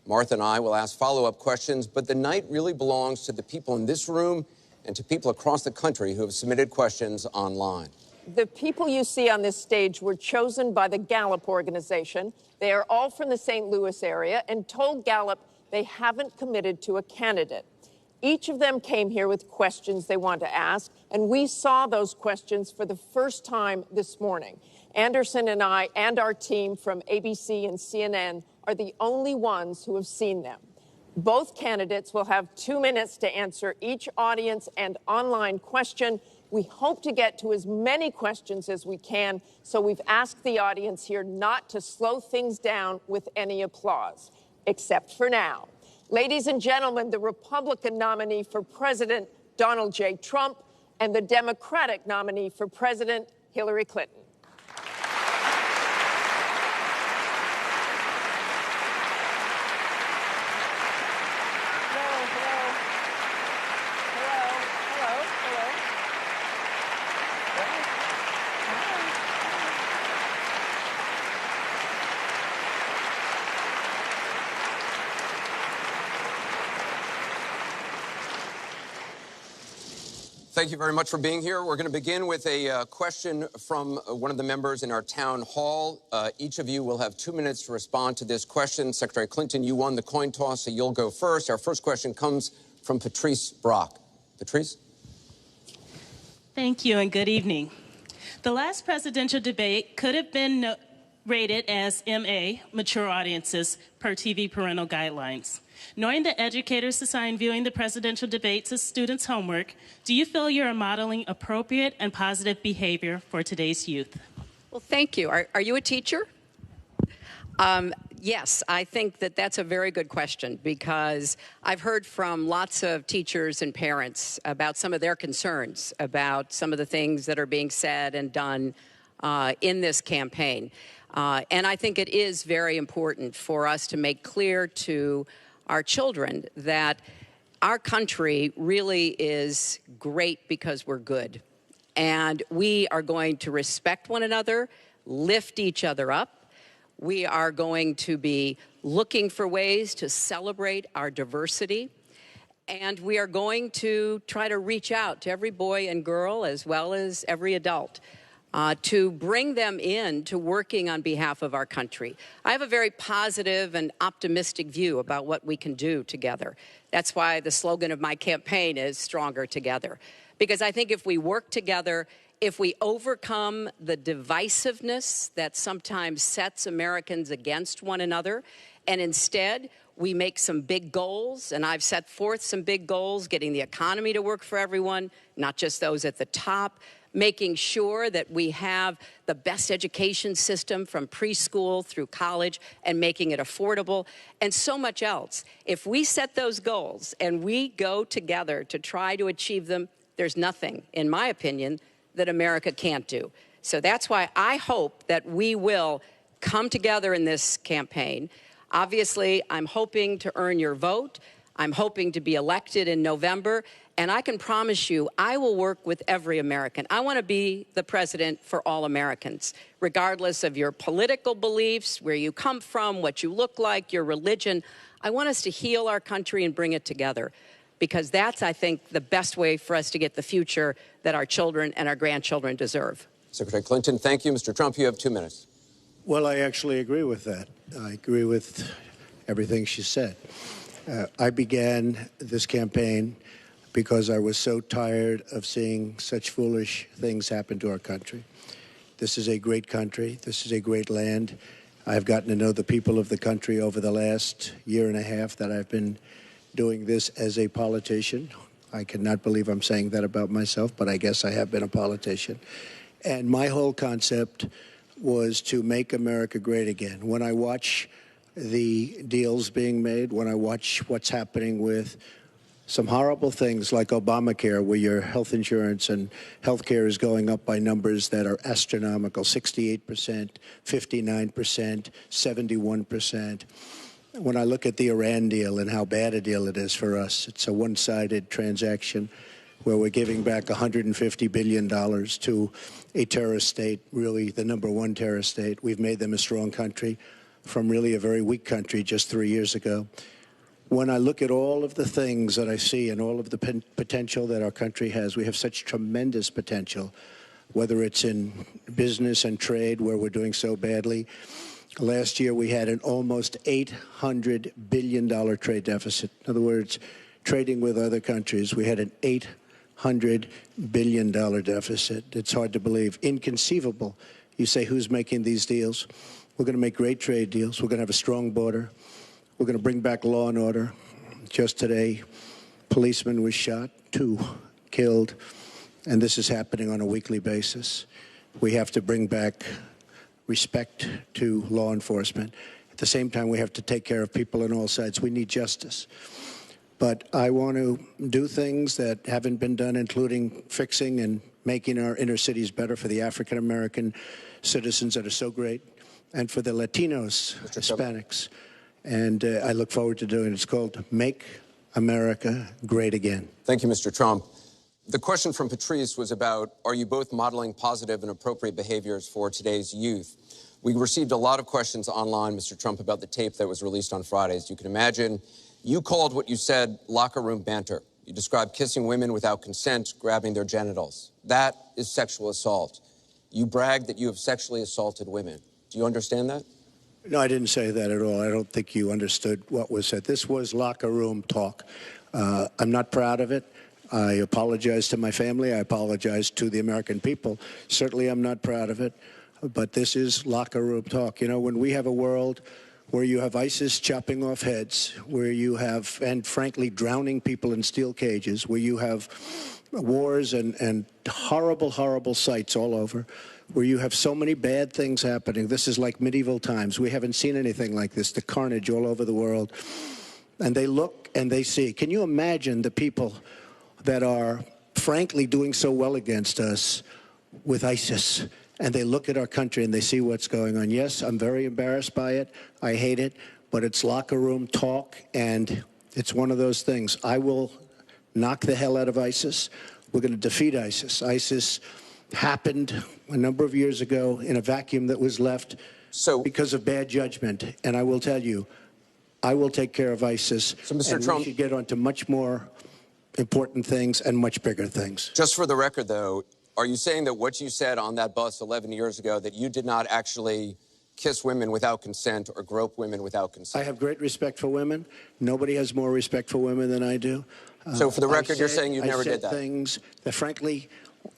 Martha and I will ask follow-up questions, but the night really belongs to the people in this room and to people across the country who have submitted questions online. The people you see on this stage were chosen by the Gallup organization. They are all from the St. Louis area and told Gallup they haven't committed to a candidate. Each of them came here with questions they want to ask, and we saw those questions for the first time this morning. Anderson and I and our team from ABC and CNN are the only ones who have seen them. Both candidates will have 2 minutes to answer each audience and online question. We hope to get to as many questions as we can, so we've asked the audience here not to slow things down with any applause, except for now. Ladies and gentlemen, the Republican nominee for President, Donald J. Trump, and the Democratic nominee for President, Hillary Clinton. Thank you very much for being here. We're going to begin with a question from one of the members in our town hall. Each of you will have 2 minutes to respond to this question. Secretary Clinton, you won the coin toss, so you'll go first. Our first question comes from Patrice Brock. Patrice? Thank you and good evening. The last presidential debate could have been rated as MA, mature audiences, per TV parental guidelines. Knowing that educators assign viewing the presidential debates as students' homework, do you feel you are modeling appropriate and positive behavior for today's youth? Well, thank you. Are you a teacher? Yes, I think that that's a very good question because I've heard from lots of teachers and parents about some of their concerns about some of the things that are being said and done in this campaign. And I think it is very important for us to make clear to our children that our country really is great because we're good. And we are going to respect one another, lift each other up. We are going to be looking for ways to celebrate our diversity. And we are going to try to reach out to every boy and girl as well as every adult to bring them in to working on behalf of our country. I have a very positive and optimistic view about what we can do together. That's why the slogan of my campaign is Stronger Together. Because I think if we work together, if we overcome the divisiveness that sometimes sets Americans against one another, and instead we make some big goals, and I've set forth some big goals, getting the economy to work for everyone, not just those at the top, making sure that we have the best education system from preschool through college and making it affordable, and so much else. If we set those goals and we go together to try to achieve them, there's nothing, in my opinion, that America can't do. So that's why I hope that we will come together in this campaign. Obviously, I'm hoping to earn your vote. I'm hoping to be elected in November. And I can promise you, I will work with every American. I want to be the president for all Americans, regardless of your political beliefs, where you come from, what you look like, your religion. I want us to heal our country and bring it together, because that's, I think, the best way for us to get the future that our children and our grandchildren deserve. Secretary Clinton, thank you. Mr. Trump, you have 2 minutes. Well, I actually agree with that. I agree with everything she said. I began this campaign because I was so tired of seeing such foolish things happen to our country. This is a great country. This is a great land. I've gotten to know the people of the country over the last year and a half that I've been doing this as a politician. I cannot believe I'm saying that about myself, but I guess I have been a politician. And my whole concept was to make America great again. When I watch the deals being made, when I watch what's happening with some horrible things like Obamacare, where your health insurance and health care is going up by numbers that are astronomical, 68%, 59%, 71%. When I look at the Iran deal and how bad a deal it is for us, it's a one-sided transaction where we're giving back $150 billion to a terrorist state, really the #1 terrorist state. We've made them a strong country. from really a very weak country just 3 years ago. When I look at all of the things that I see and all of the potential that our country has, we have such tremendous potential, whether it's in business and trade, where we're doing so badly. Last year, we had an almost $800 billion trade deficit. In other words, trading with other countries, we had an $800 billion deficit. It's hard to believe. Inconceivable. You say, who's making these deals? We're going to make great trade deals. We're going to have a strong border. We're going to bring back law and order. Just today, policeman was shot, 2 killed, and this is happening on a weekly basis. We have to bring back respect to law enforcement. At the same time, we have to take care of people on all sides. We need justice. But I want to do things that haven't been done, including fixing and making our inner cities better for the African-American citizens that are so great, and for the Latinos, Hispanics. And I look forward to doing it. It's called Make America Great Again. Thank you, Mr. Trump. The question from Patrice was about, are you both modeling positive and appropriate behaviors for today's youth? We received a lot of questions online, Mr. Trump, about the tape that was released on Friday. As you can imagine, you called what you said locker room banter. You described kissing women without consent, grabbing their genitals. That is sexual assault. You bragged that you have sexually assaulted women. Do you understand that? No, I didn't say that at all. I don't think you understood what was said. This was locker room talk. I'm not proud of it. I apologize to my family. I apologize to the American people. Certainly, I'm not proud of it. But this is locker room talk. You know, when we have a world where you have ISIS chopping off heads, where you have, and frankly, drowning people in steel cages, where you have wars and horrible, horrible sights all over, where you have so many bad things happening. This is like medieval times. We haven't seen anything like this, the carnage all over the world. And they look and they see. Can you imagine the people that are, frankly, doing so well against us with ISIS? And they look at our country and they see what's going on. Yes, I'm very embarrassed by it. I hate it. But it's locker room talk, and it's one of those things. I will knock the hell out of ISIS. We're going to defeat ISIS. ISIS happened a number of years ago in a vacuum that was left because of bad judgment. And I will tell you, I will take care of ISIS. So, Mr. And Trump, we should get on to much more important things and much bigger things. Just for the record, though, are you saying that what you said on that bus 11 years ago, that you did not actually kiss women without consent or grope women without consent? I have great respect for women. Nobody has more respect for women than I do. So for the record, you're saying you never did that? I said things that, frankly,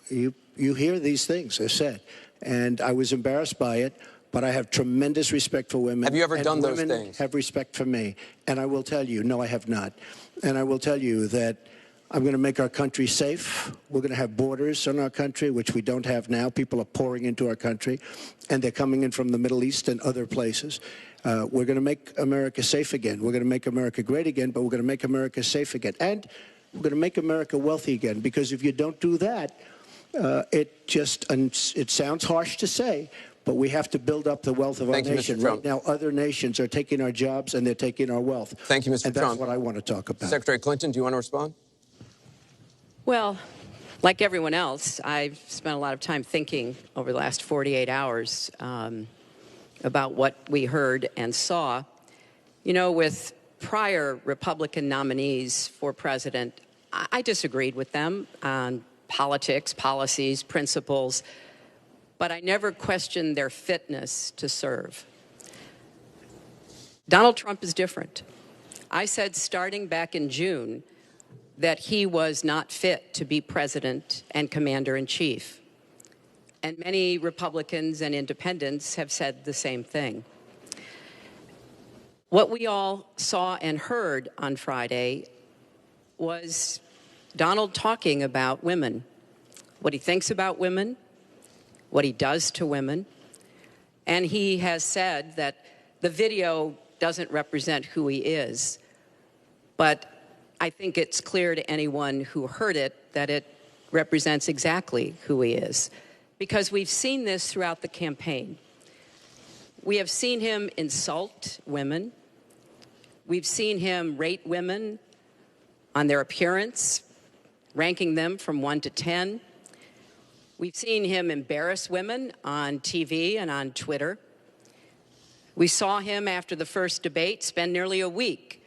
you hear these things are said. And I was embarrassed by it, but I have tremendous respect for women. Have you ever done those women things? Have respect for me. And I will tell you, no, I have not. And I will tell you that I'm going to make our country safe. We're going to have borders in our country, which we don't have now. People are pouring into our country, and they're coming in from the Middle East and other places. We're going to make America safe again. We're going to make America great again, but we're going to make America safe again. And we're going to make America wealthy again, because if you don't do that, it sounds harsh to say, but we have to build up the wealth of our nation. Right now, other nations are taking our jobs and they're taking our wealth. Thank you, Mr. And Trump. that's what I want to talk about. Secretary Clinton, do you want to respond? Well, like everyone else, I've spent a lot of time thinking over the last 48 hours about what we heard and saw. You know, with prior Republican nominees for president, I disagreed with them on politics, policies, principles, but I never questioned their fitness to serve. Donald Trump is different. I said starting back in June that he was not fit to be president and commander-in-chief. And many Republicans and independents have said the same thing. What we all saw and heard on Friday was Donald talking about women, what he thinks about women, what he does to women. And he has said that the video doesn't represent who he is, but I think it's clear to anyone who heard it that it represents exactly who he is, because we've seen this throughout the campaign. We have seen him insult women. We've seen him rate women on their appearance, ranking them from 1 to 10. We've seen him embarrass women on TV and on Twitter. We saw him after the first debate spend nearly a week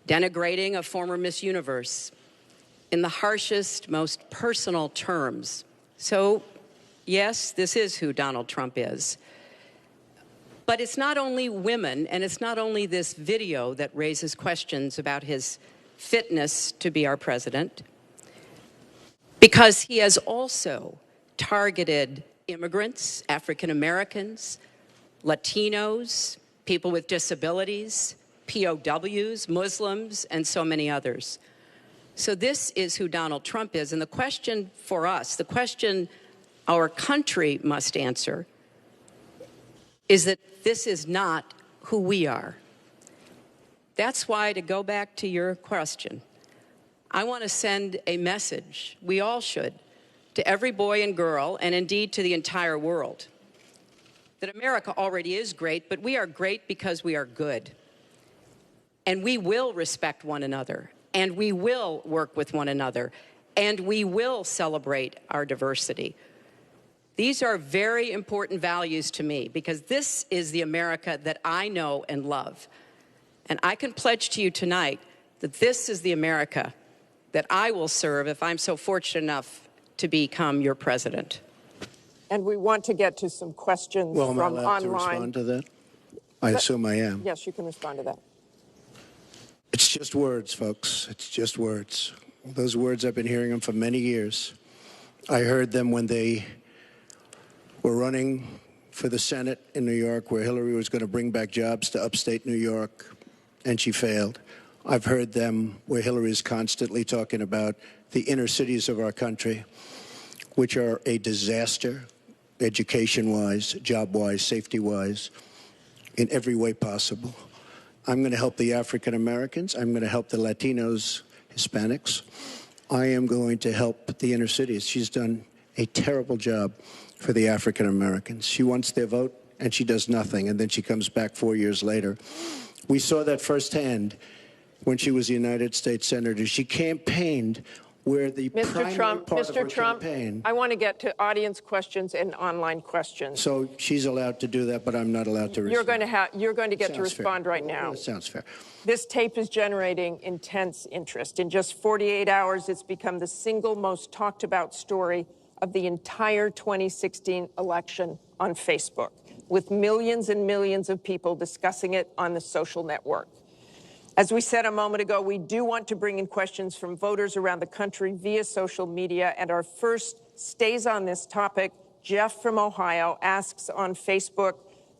denigrating a former Miss Universe in the harshest, most personal terms. So, yes, this is who Donald Trump is. But it's not only women, and it's not only this video that raises questions about his fitness to be our president, because he has also targeted immigrants, African Americans, Latinos, people with disabilities, POWs, Muslims, and so many others. So this is who Donald Trump is. And the question for us, the question our country must answer, is that this is not who we are. That's why, to go back to your question, I want to send a message, we all should, to every boy and girl, and indeed to the entire world, that America already is great, but we are great because we are good. And we will respect one another, and we will work with one another, and we will celebrate our diversity. These are very important values to me, because this is the America that I know and love. And I can pledge to you tonight that this is the America that I will serve if I'm so fortunate enough to become your president. And we want to get to some questions Well, am I from allowed online. to respond to that? I assume I am. Yes, you can respond to that. It's just words, folks. It's just words. Those words, I've been hearing them for many years. I heard them when they were running for the Senate in New York, where Hillary was going to bring back jobs to upstate New York, and she failed. I've heard them where Hillary is constantly talking about the inner cities of our country, which are a disaster, education-wise, job-wise, safety-wise, in every way possible. I'm going to help the African Americans. I'm going to help the Latinos, Hispanics. I am going to help the inner cities. She's done a terrible job for the African Americans. She wants their vote, and she does nothing, and then she comes back 4 years later. We saw that firsthand when she was a United States Senator. She campaigned where the primary part of her campaign. I want to get to audience questions and online questions. So she's allowed to do that, but I'm not allowed to respond. You're going to get to Sounds respond fair. right now. Well, that sounds fair. This tape is generating intense interest. In just 48 hours, it's become the single most talked about story of the entire 2016 election on Facebook, with millions and millions of people discussing it on the social network. As we said a moment ago, we do want to bring in questions from voters around the country via social media, and our first stays on this topic. Jeff from Ohio asks on Facebook,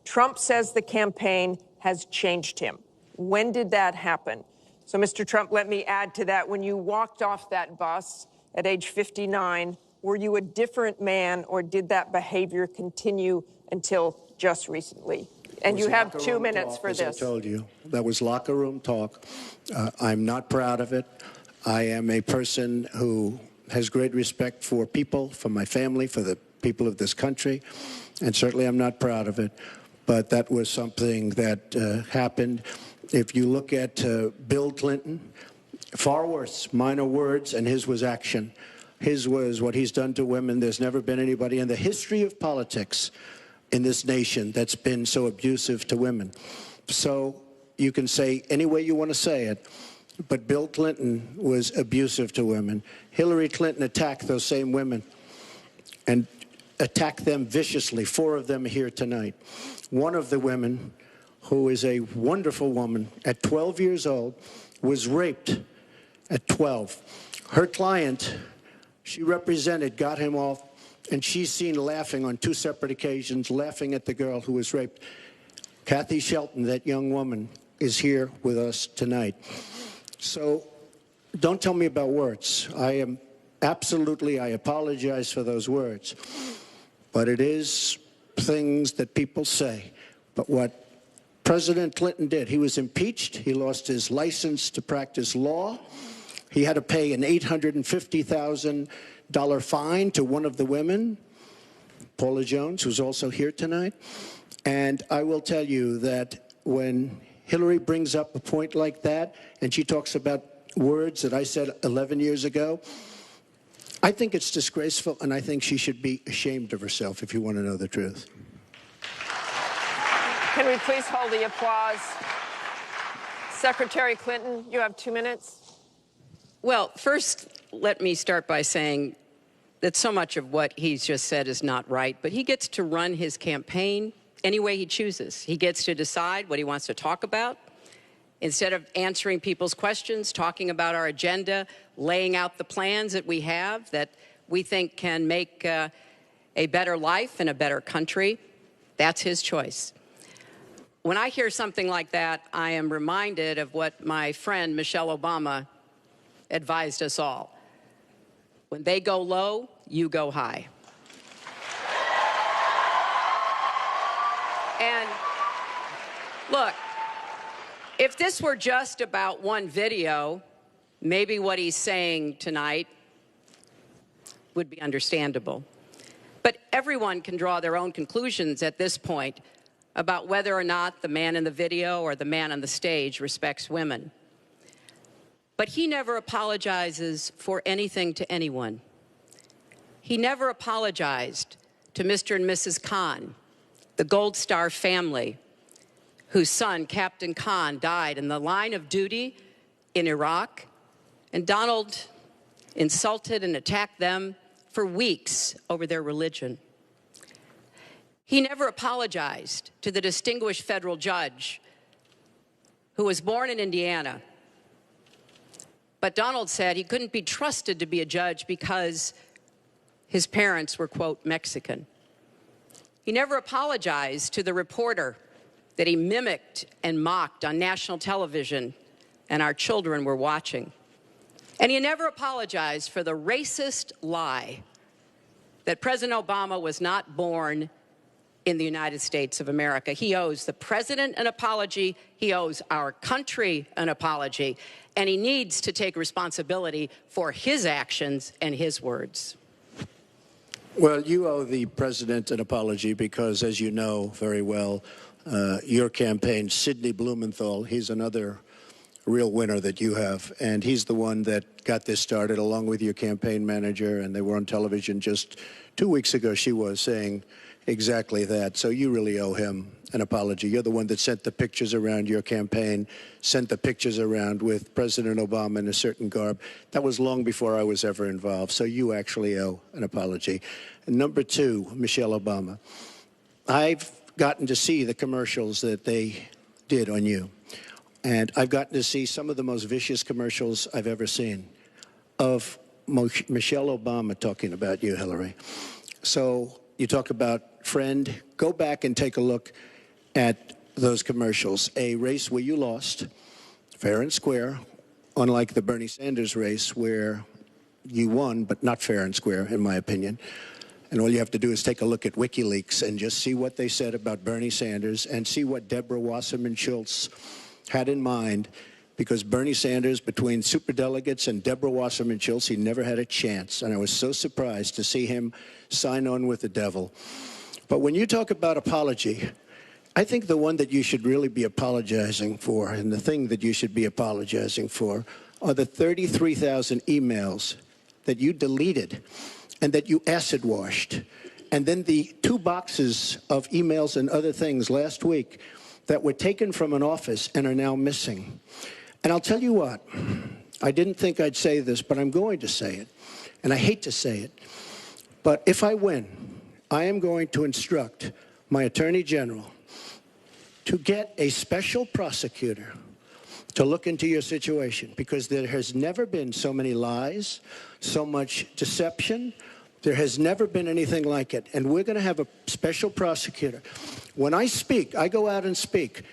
Trump says the campaign has changed him. When did that happen? So, Mr. Trump, let me add to that. When you walked off that bus at age 59, were you a different man, or did that behavior continue until just recently? And you have 2 minutes for this. As I told you, that was locker room talk. I'm not proud of it. I am a person who has great respect for people, for my family, for the people of this country, and certainly I'm not proud of it. But that was something that happened. If you look at Bill Clinton, far worse, minor words, and his was action. His was what he's done to women. There's never been anybody in the history of politics in this nation that's been so abusive to women. So you can say any way you want to say it, but Bill Clinton was abusive to women. Hillary Clinton attacked those same women and attacked them viciously. 4 of them are here tonight. One of the women, who is a wonderful woman, at 12 years old, was raped at 12. Her client, she represented, got him off, and she's seen laughing on 2 separate occasions, laughing at the girl who was raped. Kathy Shelton, that young woman, is here with us tonight. So don't tell me about words. I apologize for those words. But it is things that people say. But what President Clinton did, he was impeached. He lost his license to practice law. He had to pay an $850,000 fine to one of the women, Paula Jones, who's also here tonight. And I will tell you that when Hillary brings up a point like that, and she talks about words that I said 11 years ago, I think it's disgraceful, and I think she should be ashamed of herself, if you want to know the truth. Can we please hold the applause? Secretary Clinton, you have 2 minutes. Well, first, let me start by saying that so much of what he's just said is not right, but he gets to run his campaign any way he chooses. He gets to decide what he wants to talk about. Instead of answering people's questions, talking about our agenda, laying out the plans that we have that we think can make a better life and a better country, that's his choice. When I hear something like that, I am reminded of what my friend Michelle Obama advised us all. When they go low, you go high. And look, if this were just about one video, maybe what he's saying tonight would be understandable. But everyone can draw their own conclusions at this point about whether or not the man in the video or the man on the stage respects women. But he never apologizes for anything to anyone. He never apologized to Mr. and Mrs. Khan, the Gold Star family, whose son, Captain Khan, died in the line of duty in Iraq. And Donald insulted and attacked them for weeks over their religion. He never apologized to the distinguished federal judge who was born in Indiana. But Donald said he couldn't be trusted to be a judge because his parents were, quote, Mexican. He never apologized to the reporter that he mimicked and mocked on national television and our children were watching. And he never apologized for the racist lie that President Obama was not born in the United States of America. He owes the president an apology. He owes our country an apology. And he needs to take responsibility for his actions and his words. Well, you owe the president an apology because, as you know very well, your campaign, Sidney Blumenthal, he's another real winner that you have. And he's the one that got this started along with your campaign manager. And they were on television just 2 weeks ago. She was saying exactly that. So you really owe him an apology. You're the one that sent the pictures around your campaign, sent the pictures around with President Obama in a certain garb. That was long before I was ever involved. So you actually owe an apology. And number two, Michelle Obama. I've gotten to see the commercials that they did on you. And I've gotten to see some of the most vicious commercials I've ever seen of Michelle Obama talking about you, Hillary. So you talk about friend. Go back and take a look at those commercials. A race where you lost, fair and square, unlike the Bernie Sanders race where you won, but not fair and square, in my opinion. And all you have to do is take a look at WikiLeaks and just see what they said about Bernie Sanders and see what Deborah Wasserman Schultz had in mind, because Bernie Sanders, between superdelegates and Deborah Wasserman Schultz, he never had a chance. And I was so surprised to see him sign on with the devil. But when you talk about apology, I think the one that you should really be apologizing for, and the thing that you should be apologizing for, are the 33,000 emails that you deleted and that you acid washed. And then the 2 boxes of emails and other things last week that were taken from an office and are now missing. And I'll tell you what, I didn't think I'd say this, but I'm going to say it. And I hate to say it. But if I win, I am going to instruct my Attorney General to get a special prosecutor to look into your situation, because there has never been so many lies, so much deception. There has never been anything like it. And we're going to have a special prosecutor. When I speak, I go out and speak.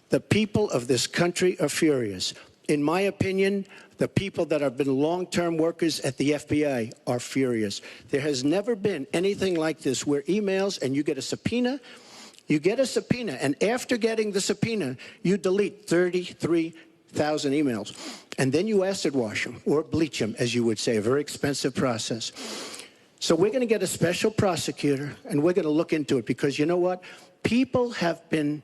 The people of this country are furious. In my opinion, the people that have been long-term workers at the FBI are furious. There has never been anything like this, where emails and you get a subpoena, and after getting the subpoena, you delete 33,000 emails. And then you acid wash them, or bleach them, as you would say, a very expensive process. So we're going to get a special prosecutor, and we're going to look into it, because you know what? People have been,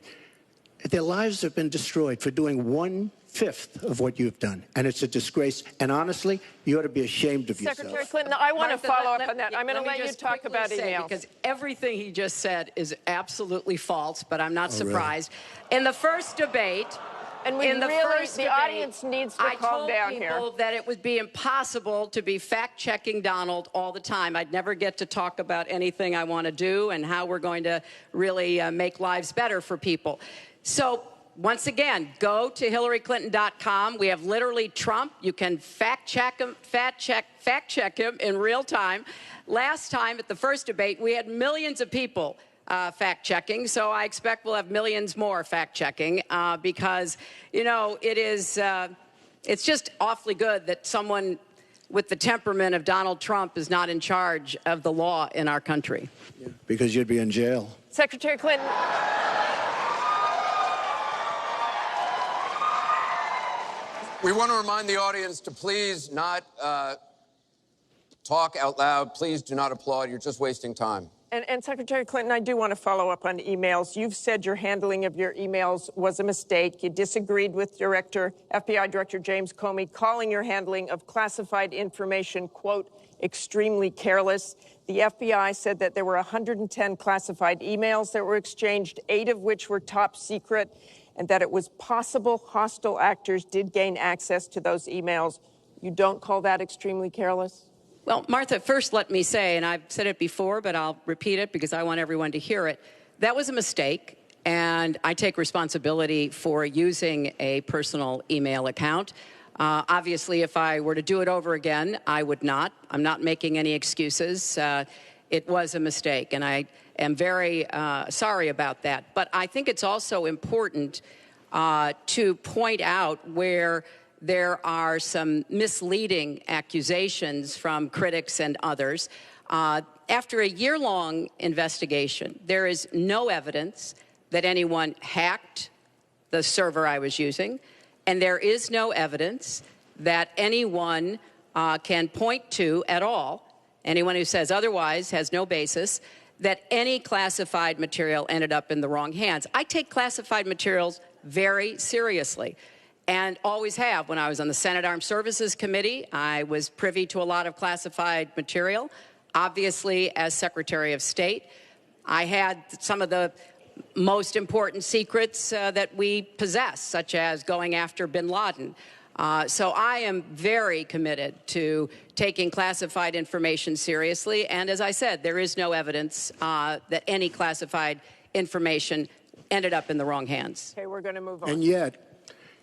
their lives have been destroyed for doing one 1/5 of what you've done. And it's a disgrace. And honestly, you ought to be ashamed of yourself. Secretary Clinton, I want to Martha, follow up on that. I'm going to let me you just talk quickly about say, emails. because everything he just said is absolutely false, but I'm not Oh, really? surprised. In the first debate, And we in the really, first the debate, audience needs to I calm told down people here. that it would be impossible to be fact-checking Donald all the time. I'd never get to talk about anything I want to do and how we're going to really make lives better for people. So once again, go to HillaryClinton.com. We have literally Trump. You can fact check him in real time. Last time at the first debate, we had millions of people fact-checking, so I expect we'll have millions more fact-checking because, you know, it's just awfully good that someone with the temperament of Donald Trump is not in charge of the law in our country. Yeah, because you'd be in jail. Secretary Clinton. We want to remind the audience to please not talk out loud. Please do not applaud. You're just wasting time. And Secretary Clinton, I do want to follow up on emails. You've said your handling of your emails was a mistake. You disagreed with FBI Director James Comey, calling your handling of classified information, quote, extremely careless. The FBI said that there were 110 classified emails that were exchanged, 8 of which were top secret, and that it was possible hostile actors did gain access to those emails. You don't call that extremely careless? Well, Martha, first let me say, and I've said it before, but I'll repeat it because I want everyone to hear it, that was a mistake, and I take responsibility for using a personal email account. Obviously, if I were to do it over again, I would not. I'm not making any excuses. It was a mistake, and I am very sorry about that. But I think it's also important to point out where there are some misleading accusations from critics and others. After a year-long investigation, there is no evidence that anyone hacked the server I was using, and there is no evidence that anyone can point to at all, anyone who says otherwise has no basis, that any classified material ended up in the wrong hands. I take classified materials very seriously, and always have. When I was on the Senate Armed Services Committee, I was privy to a lot of classified material. Obviously, as Secretary of State, I had some of the most important secrets that we possess, such as going after bin Laden. So I am very committed to taking classified information seriously. And as I said, there is no evidence that any classified information ended up in the wrong hands. Okay, we're going to move on. And yet,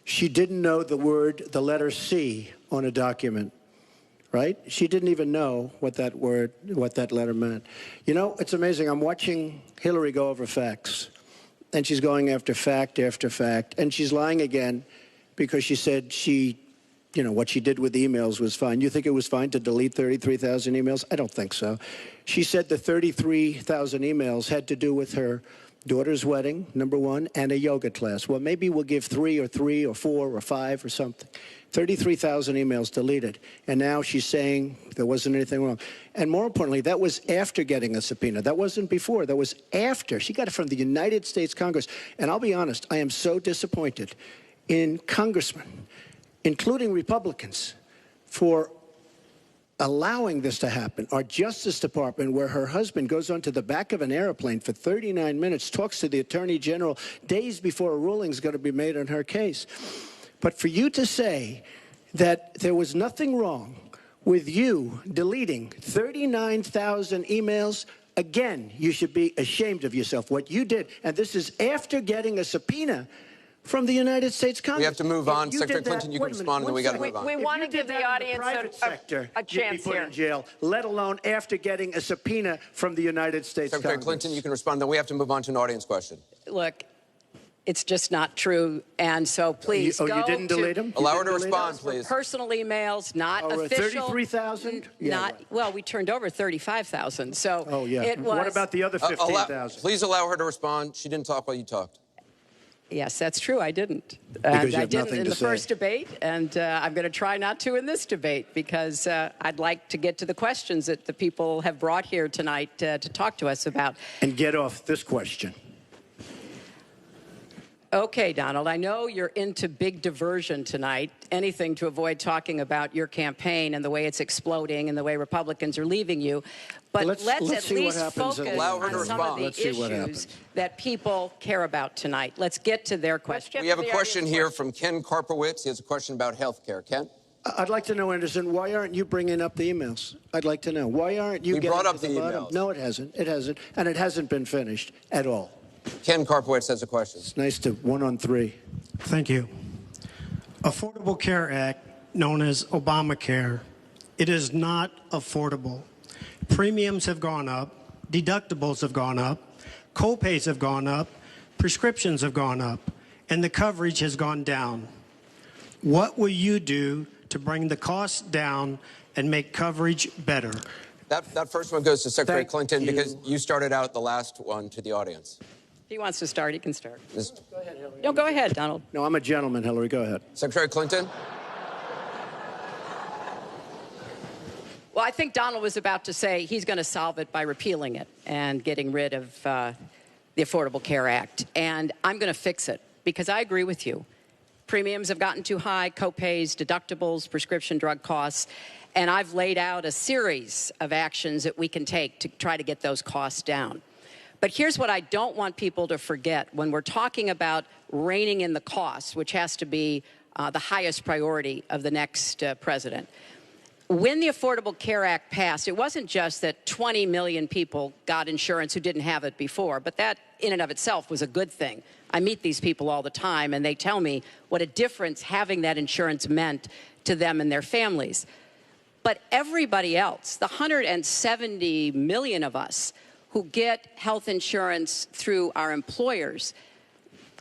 she didn't know the letter C on a document, right? She didn't even know what that letter meant. You know, it's amazing. I'm watching Hillary go over facts, and she's going after fact after fact, and she's lying again because she said what she did with emails was fine. You think it was fine to delete 33,000 emails? I don't think so. She said the 33,000 emails had to do with her daughter's wedding, number one, and a yoga class. Well, maybe we'll give 3 or 4 or 5 or something. 33,000 emails deleted. And now she's saying there wasn't anything wrong. And more importantly, that was after getting a subpoena. That wasn't before. That was after. She got it from the United States Congress. And I'll be honest, I am so disappointed in congressmen, including Republicans, for allowing this to happen. Our Justice Department, where her husband goes onto the back of an airplane for 39 minutes, talks to the Attorney General days before a ruling is going to be made on her case. But for you to say that there was nothing wrong with you deleting 39,000 emails, again, you should be ashamed of yourself. What you did, and this is after getting a subpoena from the United States Congress. We have to move on. Secretary Clinton, you can respond, and then we got to move on. We want to give the audience a chance put here. in jail, let alone after getting a subpoena from the United States Secretary Congress. Clinton, you can respond, then we have to move on to an audience question. Look, it's just not true, and so please you go didn't delete them? Allow her to respond, please. Personal emails, not official. 33,000? Well, we turned over 35,000, so oh, yeah. It was. What about the other 15,000? Please allow her to respond. She didn't talk while you talked. Yes, that's true. I didn't. Because you I have didn't nothing in to the say. first debate, and I'm going to try not to in this debate because I'd like to get to the questions that the people have brought here tonight to talk to us about. And get off this question. Okay, Donald, I know you're into big diversion tonight, anything to avoid talking about your campaign and the way it's exploding and the way Republicans are leaving you. But let's let's at see what least happens focus Allow her to on some of respond. the Let's see what issues happens. that people care about tonight. Let's get to their question. We have a question here from Ken Karpowitz. He has a question about health care. Ken? I'd like to know, Anderson, why aren't you bringing up the emails? I'd like to know. Why aren't you We getting brought up to the the bottom? emails. No, it hasn't. It hasn't. And it hasn't been finished at all. Ken Karpowitz has a question. It's nice to 1 on 3. Thank you. Affordable Care Act, known as Obamacare, it is not affordable. Premiums have gone up, deductibles have gone up, co-pays have gone up, prescriptions have gone up, and the coverage has gone down. What will you do to bring the costs down and make coverage better? That first one goes to Secretary Thank Clinton you. because you started out the last one to the audience. If he wants to start, he can start. This- No, go ahead, Donald. No, I'm a gentleman, Hillary. Go ahead. Secretary Clinton? Well, I think Donald was about to say he's going to solve it by repealing it and getting rid of the Affordable Care Act. And I'm going to fix it because I agree with you. Premiums have gotten too high, co-pays, deductibles, prescription drug costs. And I've laid out a series of actions that we can take to try to get those costs down. But here's what I don't want people to forget. When we're talking about reining in the costs, which has to be the highest priority of the next president, when the Affordable Care Act passed, it wasn't just that 20 million people got insurance who didn't have it before, but that in and of itself was a good thing. I meet these people all the time, and they tell me what a difference having that insurance meant to them and their families. But everybody else, the 170 million of us who get health insurance through our employers,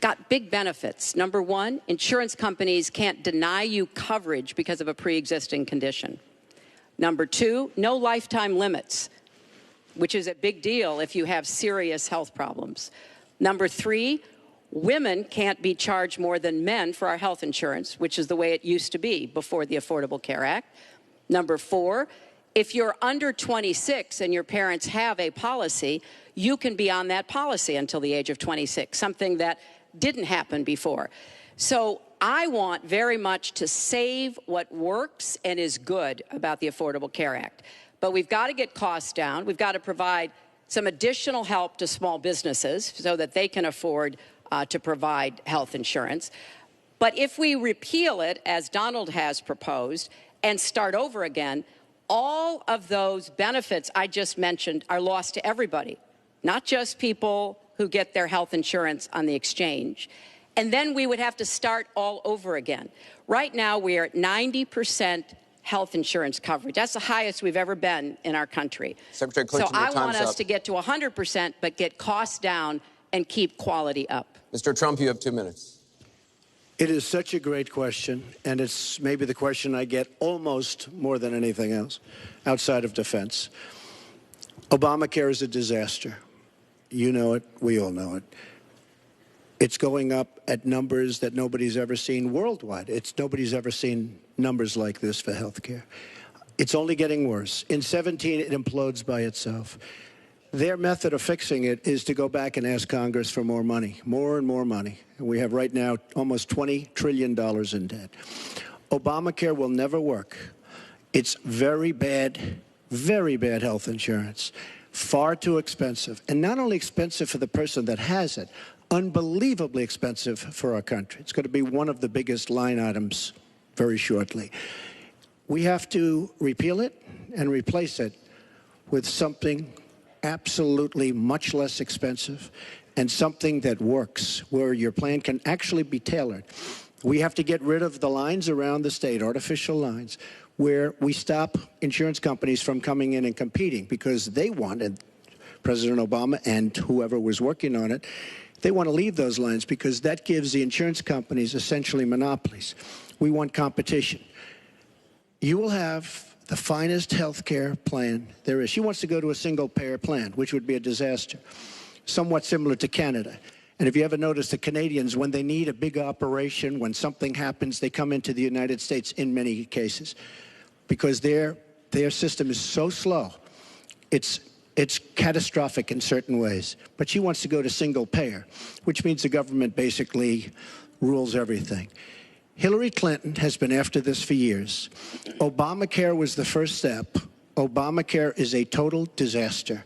got big benefits. Number one, insurance companies can't deny you coverage because of a pre-existing condition. Number two, no lifetime limits, which is a big deal if you have serious health problems. Number three, women can't be charged more than men for our health insurance, which is the way it used to be before the Affordable Care Act. Number four, if you're under 26 and your parents have a policy, you can be on that policy until the age of 26, something that didn't happen before. So I want very much to save what works and is good about the Affordable Care Act. But we've got to get costs down. We've got to provide some additional help to small businesses so that they can afford to provide health insurance. But if we repeal it, as Donald has proposed, and start over again, all of those benefits I just mentioned are lost to everybody, not just people who get their health insurance on the exchange. And then we would have to start all over again. Right now, we are at 90% health insurance coverage. That's the highest we've ever been in our country. Secretary Clinton, so your I want time's us up. to get to 100%, but get costs down and keep quality up. Mr. Trump, you have 2 minutes. It is such a great question, and it's maybe the question I get almost more than anything else outside of defense. Obamacare is a disaster. You know it. We all know it. It's going up at numbers that nobody's ever seen worldwide. Nobody's ever seen numbers like this for health care. It's only getting worse. In 17, it implodes by itself. Their method of fixing it is to go back and ask Congress for more money, more and more money. And we have right now almost $20 trillion in debt. Obamacare will never work. It's very bad health insurance, far too expensive. And not only expensive for the person that has it, unbelievably expensive for our country. It's going to be one of the biggest line items very shortly. We have to repeal it and replace it with something absolutely much less expensive and something that works, where your plan can actually be tailored. We have to get rid of the lines around the state, artificial lines, where we stop insurance companies from coming in and competing because they wanted, President Obama and whoever was working on it, they want to leave those lines because that gives the insurance companies essentially monopolies. We want competition. You will have the finest health care plan there is. She wants to go to a single-payer plan, which would be a disaster, somewhat similar to Canada. And if you ever notice, the Canadians, when they need a big operation, when something happens, they come into the United States in many cases because their system is so slow. It's it's catastrophic in certain ways. But she wants to go to single payer, which means the government basically rules everything. Hillary Clinton has been after this for years. Obamacare was the first step. Obamacare is a total disaster.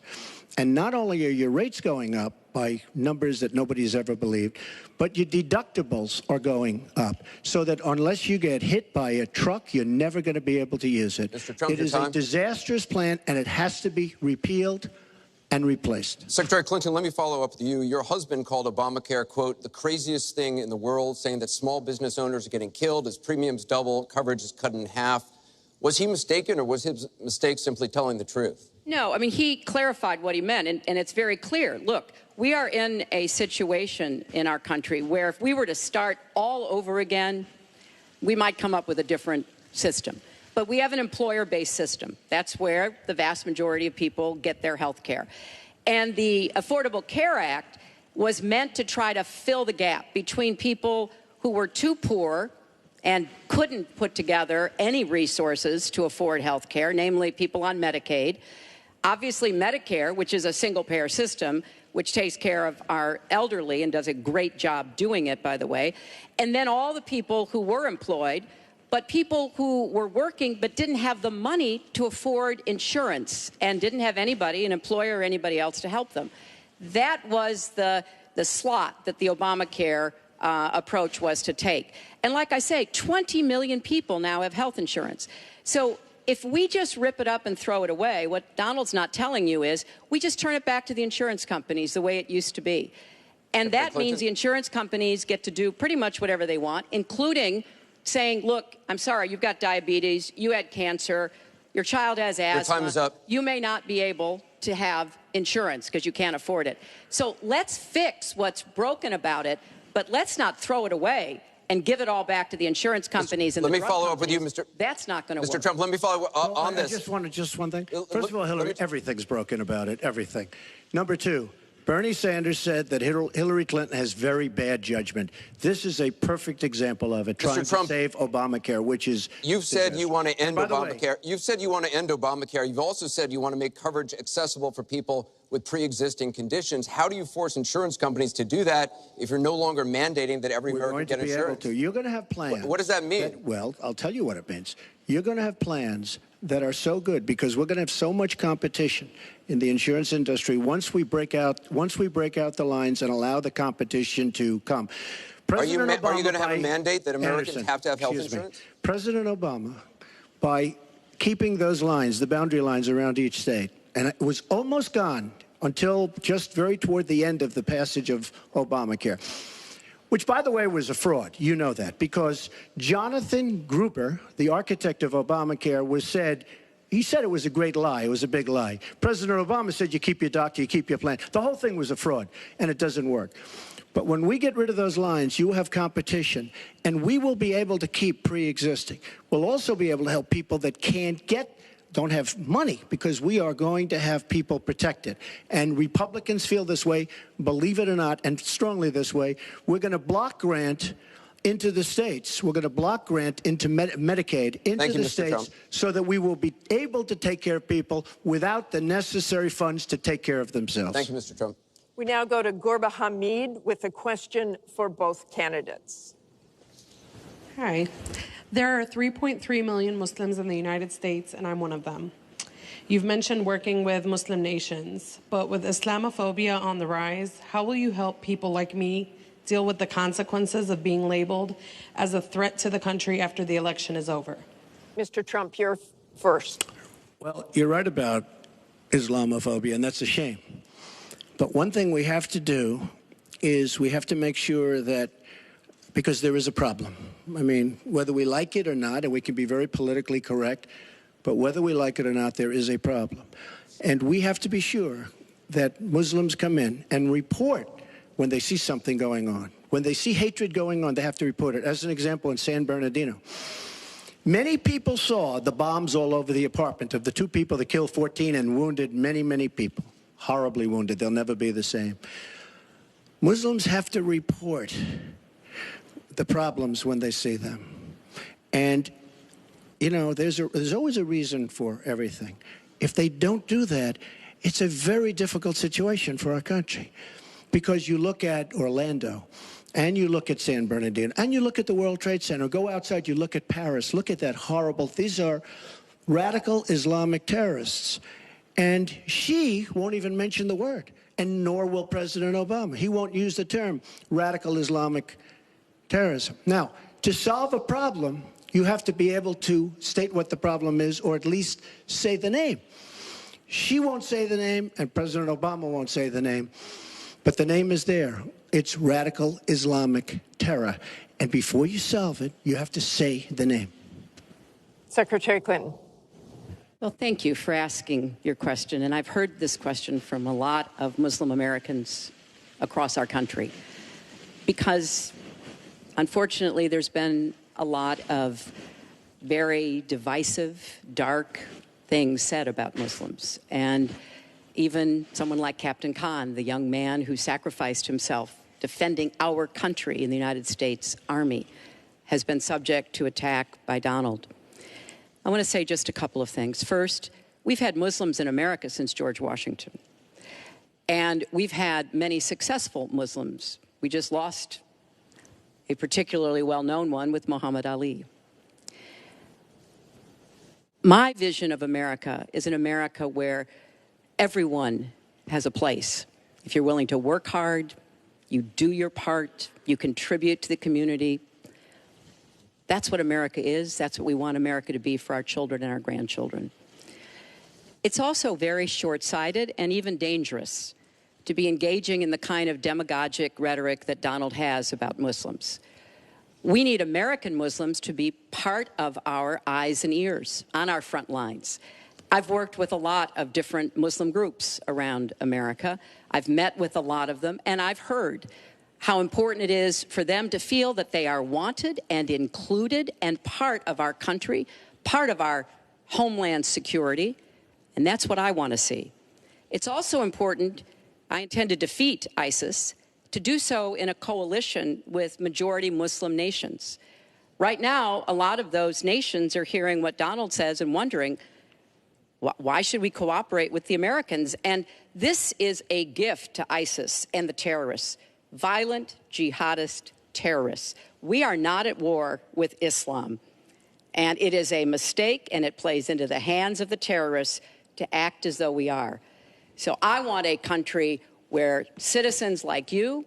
And not only are your rates going up by numbers that nobody's ever believed, but your deductibles are going up, so that unless you get hit by a truck, you're never going to be able to use it. Mr. Trump, it is a disastrous plan, and it has to be repealed and replaced. Secretary Clinton, let me follow up with you. Your husband called Obamacare, quote, the craziest thing in the world, saying that small business owners are getting killed as premiums double, coverage is cut in half. Was he mistaken, or was his mistake simply telling the truth? No, I mean, he clarified what he meant, and it's very clear. Look, we are in a situation in our country where if we were to start all over again, we might come up with a different system. But we have an employer-based system. That's where the vast majority of people get their health care. And the Affordable Care Act was meant to try to fill the gap between people who were too poor and couldn't put together any resources to afford health care, namely people on Medicaid. Obviously, Medicare, which is a single-payer system, which takes care of our elderly and does a great job doing it, by the way. And then all the people who were employed, but people who were working but didn't have the money to afford insurance and didn't have anybody, an employer or anybody else, to help them. That was the slot that the Obamacare approach was to take. And like I say, 20 million people now have health insurance. So if we just rip it up and throw it away, what Donald's not telling you is we just turn it back to the insurance companies the way it used to be. And that means the insurance companies get to do pretty much whatever they want, including saying, look, I'm sorry, you've got diabetes, you had cancer, your child has asthma. Your time is up. You may not be able to have insurance because you can't afford it. So let's fix what's broken about it, but let's not throw it away and give it all back to the insurance companies and the drug companies. Let me follow up with you, Mr. That's not going to work. Mr. Trump, let me follow on this. Just one thing. First of all, Hillary, everything's broken about it, everything. Number two, Bernie Sanders said that Hillary Clinton has very bad judgment. This is a perfect example of it, trying to save Obamacare, which is... You've said you want to end Obamacare. You've said you want to end Obamacare. You've also said you want to make coverage accessible for people with pre-existing conditions. How do you force insurance companies to do that if you're no longer mandating that every American get insurance? You're going to have plans. What does that mean? Well, I'll tell you what it means. You're going to have plans that are so good because we're going to have so much competition in the insurance industry once we break out the lines and allow the competition to come. Are you going to have a mandate that Americans have to have health insurance? President Obama, by keeping those lines, the boundary lines around each state, and it was almost gone until just very toward the end of the passage of Obamacare, which, by the way, was a fraud. You know that, because Jonathan Gruber, the architect of Obamacare, he said it was a great lie. It was a big lie. President Obama said you keep your doctor, you keep your plan. The whole thing was a fraud, and it doesn't work. But when we get rid of those lines, you will have competition, and we will be able to keep pre-existing. We'll also be able to help people that don't have money, because we are going to have people protected. And Republicans feel this way, believe it or not, and strongly this way. We're going to block grant into the states. We're going to block grant into Medicaid into the states so that we will be able to take care of people without the necessary funds to take care of themselves. Thank you, Mr. Trump. We now go to Gorba Hamid with a question for both candidates. Hi. There are 3.3 million Muslims in the United States, and I'm one of them. You've mentioned working with Muslim nations, but with Islamophobia on the rise, how will you help people like me deal with the consequences of being labeled as a threat to the country after the election is over? Mr. Trump, you're first. Well, you're right about Islamophobia, and that's a shame. But one thing we have to do is we have to make sure that, because there is a problem. I mean, whether we like it or not, and we can be very politically correct, but whether we like it or not, there is a problem. And we have to be sure that Muslims come in and report when they see something going on. When they see hatred going on, they have to report it. As an example, in San Bernardino, many people saw the bombs all over the apartment of the two people that killed 14 and wounded many, many people. Horribly wounded. They'll never be the same. Muslims have to report the problems when they see them. And, you know, there's always a reason for everything. If they don't do that, it's a very difficult situation for our country. Because you look at Orlando, and you look at San Bernardino, and you look at the World Trade Center, go outside, you look at Paris, look at that horrible, these are radical Islamic terrorists. And she won't even mention the word, and nor will President Obama. He won't use the term radical Islamic terrorism. Now, to solve a problem, you have to be able to state what the problem is, or at least say the name. She won't say the name, and President Obama won't say the name, but the name is there. It's radical Islamic terror. And before you solve it, you have to say the name. Secretary Clinton. Well, thank you for asking your question. And I've heard this question from a lot of Muslim Americans across our country because, unfortunately, there's been a lot of very divisive, dark things said about Muslims. And even someone like Captain Khan, the young man who sacrificed himself defending our country in the United States Army, has been subject to attack by Donald. I want to say just a couple of things. First, we've had Muslims in America since George Washington. And we've had many successful Muslims. We just lost a particularly well-known one with Muhammad Ali. My vision of America is an America where everyone has a place. If you're willing to work hard, you do your part, you contribute to the community. That's what America is. That's what we want America to be for our children and our grandchildren. It's also very short-sighted and even dangerous to be engaging in the kind of demagogic rhetoric that Donald has about Muslims. We need American Muslims to be part of our eyes and ears on our front lines. I've worked with a lot of different Muslim groups around America. I've met with a lot of them, and I've heard how important it is for them to feel that they are wanted and included and part of our country, part of our homeland security, and that's what I want to see. It's also important, I intend to defeat ISIS, to do so in a coalition with majority Muslim nations. Right now, a lot of those nations are hearing what Donald says and wondering, why should we cooperate with the Americans? And this is a gift to ISIS and the terrorists. Violent jihadist terrorists. We are not at war with Islam. And it is a mistake, and it plays into the hands of the terrorists to act as though we are. So I want a country where citizens like you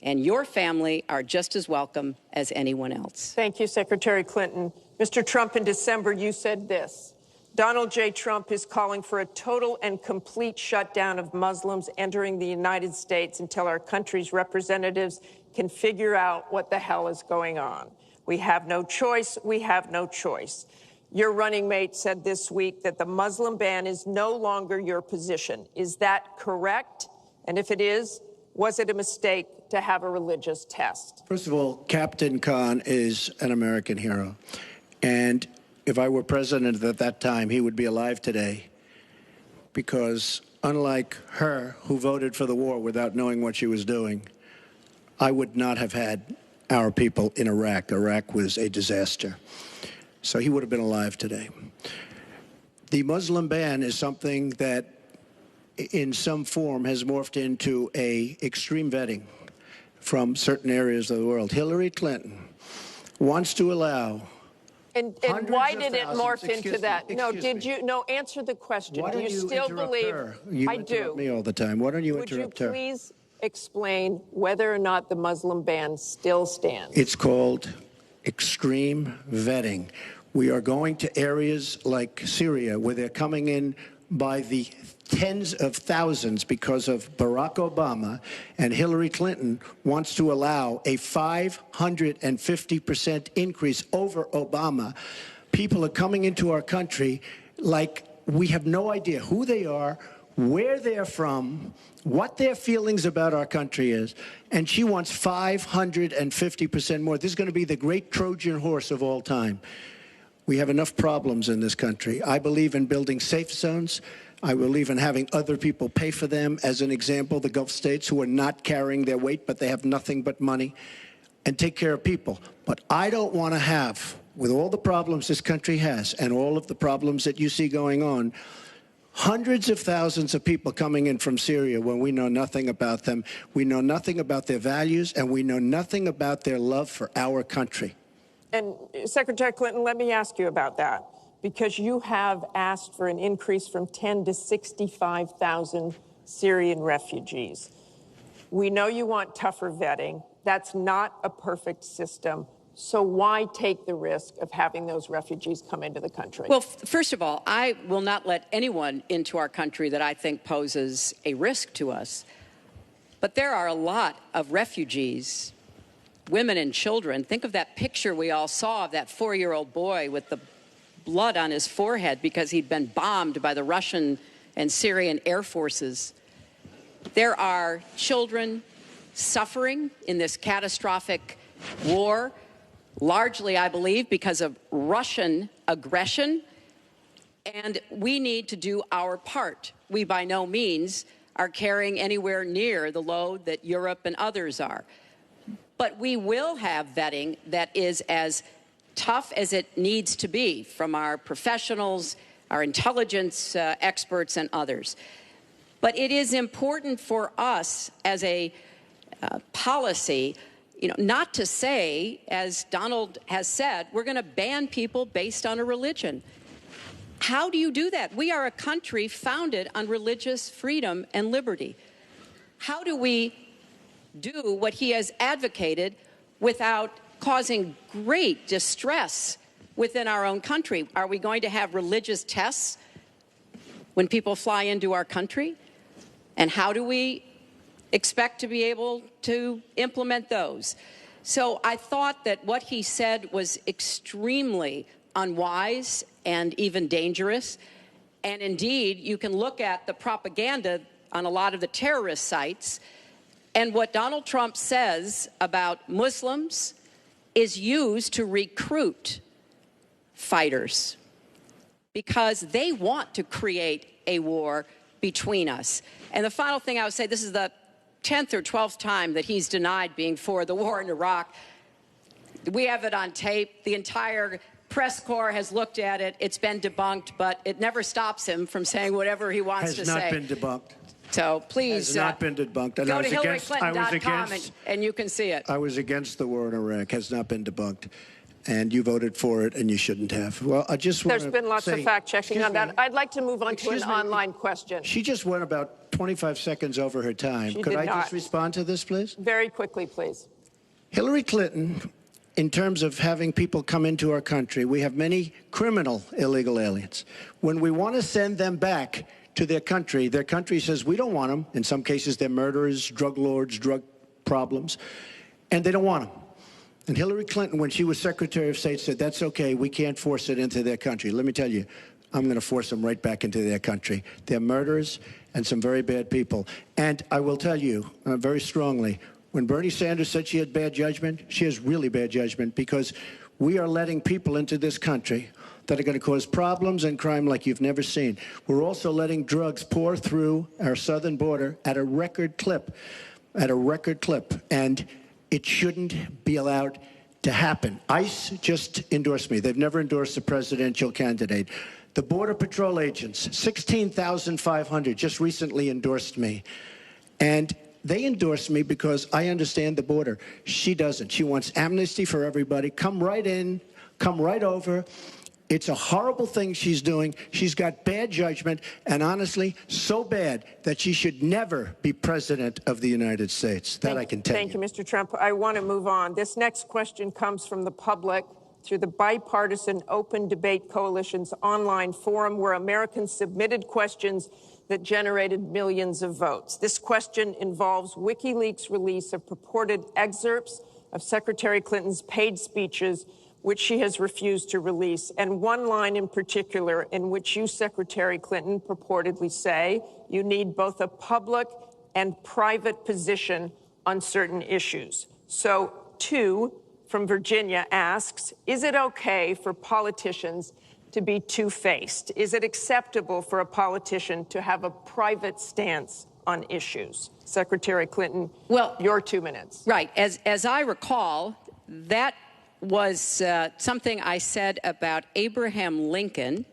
and your family are just as welcome as anyone else. Thank you, Secretary Clinton. Mr. Trump, in December, you said this. Donald J. Trump is calling for a total and complete shutdown of Muslims entering the United States until our country's representatives can figure out what the hell is going on. We have no choice. We have no choice. Your running mate said this week that the Muslim ban is no longer your position. Is that correct? And if it is, was it a mistake to have a religious test? First of all, Captain Khan is an American hero. And if I were president at that time, he would be alive today, because unlike her, who voted for the war without knowing what she was doing, I would not have had our people in Iraq. Iraq was a disaster. So he would have been alive today. The Muslim ban is something that, in some form, has morphed into an extreme vetting from certain areas of the world. Hillary Clinton wants to allow And why did it morph into that? Answer the question. Do you still believe? You I interrupt do. me all the time. Why don't you Would interrupt you her? please explain whether or not the Muslim ban still stands? It's called extreme vetting. We are going to areas like Syria, where they're coming in by the tens of thousands because of Barack Obama, and Hillary Clinton wants to allow a 550% increase over Obama. People are coming into our country like we have no idea who they are, where they're from, what their feelings about our country is, and she wants 550% more. This is going to be the great Trojan horse of all time. We have enough problems in this country. I believe in building safe zones. I believe in having other people pay for them. As an example, the Gulf states, who are not carrying their weight, but they have nothing but money, and take care of people. But I don't want to have, with all the problems this country has and all of the problems that you see going on, Hundreds of thousands of people coming in from Syria when we know nothing about them. We know nothing about their values, and we know nothing about their love for our country. And Secretary Clinton, let me ask you about that, because you have asked for an increase from 10 to 65,000 Syrian refugees. We know you want tougher vetting. That's not a perfect system. So why take the risk of having those refugees come into the country? Well, first of all, I will not let anyone into our country that I think poses a risk to us. But there are a lot of refugees, women and children. Think of that picture we all saw of that 4-year-old boy with the blood on his forehead because he'd been bombed by the Russian and Syrian air forces. There are children suffering in this catastrophic war, largely, I believe, because of Russian aggression, and we need to do our part. We by no means are carrying anywhere near the load that Europe and others are. But we will have vetting that is as tough as it needs to be from our professionals, our intelligence experts, and others. But it is important for us as a policy, not to say, as Donald has said, we're going to ban people based on a religion. How do you do that? We are a country founded on religious freedom and liberty. How do we do what he has advocated without causing great distress within our own country? Are we going to have religious tests when people fly into our country? And how do we expect to be able to implement those? So I thought that what he said was extremely unwise and even dangerous. And indeed, you can look at the propaganda on a lot of the terrorist sites, and what Donald Trump says about Muslims is used to recruit fighters because they want to create a war between us. And the final thing I would say, this is the 10th or 12th time that he's denied being for the war in Iraq. We have it on tape. The entire press corps has looked at it. It's been debunked, but it never stops him from saying whatever he wants to say. Has not been debunked. So please has not been debunked. And go to HillaryClinton.com and you can see it. I was against the war in Iraq. Has not been debunked. And you voted for it, and you shouldn't have. Well, I just want to There's been lots of fact-checking on that. I'd like to move on to an online question. She just went about 25 seconds over her time. Could I just respond to this, please? Very quickly, please. Hillary Clinton, in terms of having people come into our country, we have many criminal illegal aliens. When we want to send them back to their country says we don't want them. In some cases, they're murderers, drug lords, drug problems, and they don't want them. And Hillary Clinton, when she was Secretary of State, said, that's okay, we can't force it into their country. Let me tell you, I'm going to force them right back into their country. They're murderers and some very bad people. And I will tell you very strongly, when Bernie Sanders said she had bad judgment, she has really bad judgment, because we are letting people into this country that are going to cause problems and crime like you've never seen. We're also letting drugs pour through our southern border at a record clip, and it shouldn't be allowed to happen. ICE just endorsed me. They've never endorsed a presidential candidate. The Border Patrol agents, 16,500, just recently endorsed me. And they endorsed me because I understand the border. She doesn't. She wants amnesty for everybody. Come right in, come right over. It's a horrible thing she's doing. She's got bad judgment, and honestly, so bad that she should never be president of the United States. That I can tell you. Thank you, Mr. Trump. I want to move on. This next question comes from the public through the Bipartisan Open Debate Coalition's online forum, where Americans submitted questions that generated millions of votes. This question involves WikiLeaks' release of purported excerpts of Secretary Clinton's paid speeches, which she has refused to release, and one line in particular in which you, Secretary Clinton, purportedly say you need both a public and private position on certain issues. So, two from Virginia asks, is it okay for politicians to be two-faced? Is it acceptable for a politician to have a private stance on issues? Secretary Clinton, well, your 2 minutes. Right. As I recall, that was something I said about Abraham Lincoln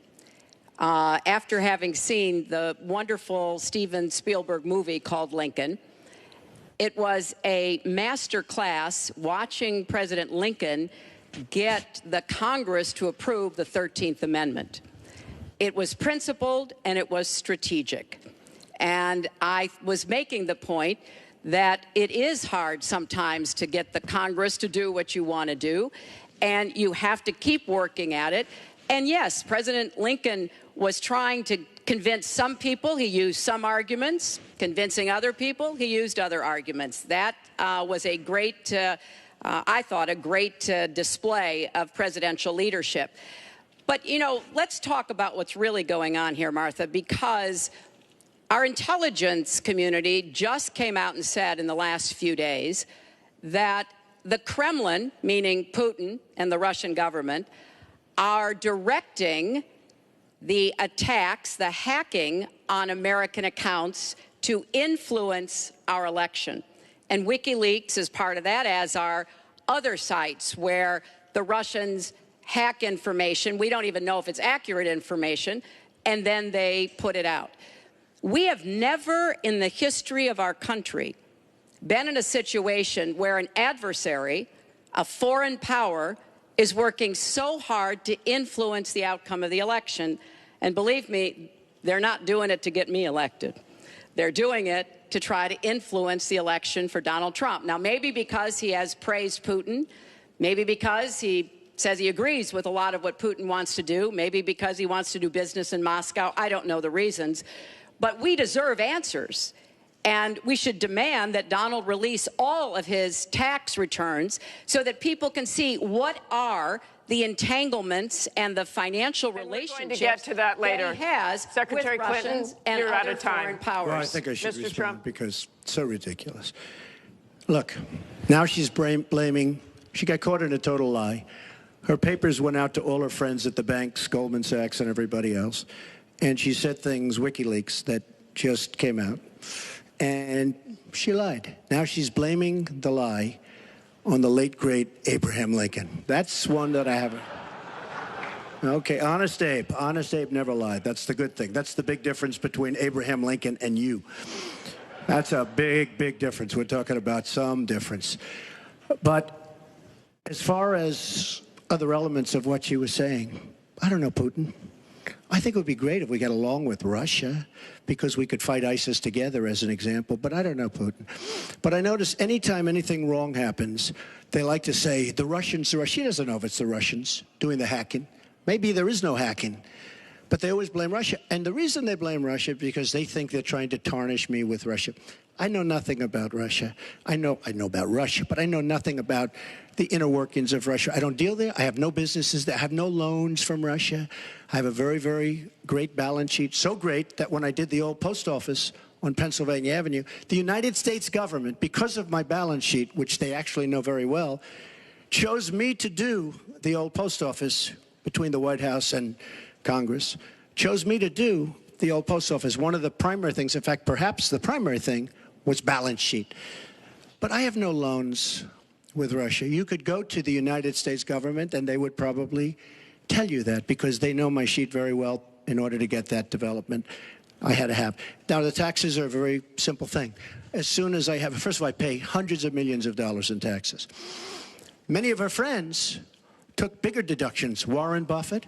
after having seen the wonderful Steven Spielberg movie called Lincoln. It was a master class watching President Lincoln get the Congress to approve the 13th Amendment. It was principled and it was strategic. And I was making the point that it is hard sometimes to get the Congress to do what you want to do, and you have to keep working at it. And yes, President Lincoln was trying to convince some people. He used some arguments. Convincing other people, he used other arguments. That was a great, I thought, a great display of presidential leadership. But, you know, let's talk about what's really going on here, Martha, because our intelligence community just came out and said in the last few days that the Kremlin, meaning Putin and the Russian government, are directing the attacks, the hacking on American accounts to influence our election. And WikiLeaks is part of that, as are other sites where the Russians hack information. We don't even know if it's accurate information, and then they put it out. We have never in the history of our country been in a situation where an adversary, a foreign power, is working so hard to influence the outcome of the election. And believe me, they're not doing it to get me elected. They're doing it to try to influence the election for Donald Trump. Now, maybe because he has praised Putin, maybe because he says he agrees with a lot of what Putin wants to do, maybe because he wants to do business in Moscow. I don't know the reasons. But we deserve answers. And we should demand that Donald release all of his tax returns so that people can see what are the entanglements and the financial relationships we're going to get to that later. That he has Secretary with Clinton, Russians and you're out other of time. foreign powers. Well, I think I should Mr. respond Trump. because it's so ridiculous. Look, now she's blaming, she got caught in a total lie. Her papers went out to all her friends at the banks, Goldman Sachs and everybody else, and she said things, WikiLeaks, that just came out, and she lied. Now she's blaming the lie on the late, great Abraham Lincoln. That's one that I haven't. Okay, Honest Abe. Honest Abe never lied. That's the good thing. That's the big difference between Abraham Lincoln and you. That's a big, big difference. We're talking about some difference. But as far as other elements of what she was saying, I don't know, Putin. I think it would be great if we got along with Russia because we could fight ISIS together, as an example. But I don't know, Putin. But I notice anytime anything wrong happens, they like to say, the Russians, she doesn't know if it's the Russians doing the hacking. Maybe there is no hacking. But they always blame Russia. And the reason they blame Russia is because they think they're trying to tarnish me with Russia. I know nothing about Russia. I know about Russia, but I know nothing about the inner workings of Russia. I don't deal there. I have no businesses there. I have no loans from Russia. I have a very, very great balance sheet, so great that when I did the old post office on Pennsylvania Avenue, the United States government, because of my balance sheet, which they actually know very well, chose me to do the old post office between the White House and Congress, chose me to do the old post office. One of the primary things, in fact, perhaps the primary thing, was balance sheet. But I have no loans with Russia. You could go to the United States government and they would probably tell you that because they know my sheet very well in order to get that development I had to have. Now, the taxes are a very simple thing. As soon as I have, first of all, I pay hundreds of millions of dollars in taxes. Many of her friends took bigger deductions. Warren Buffett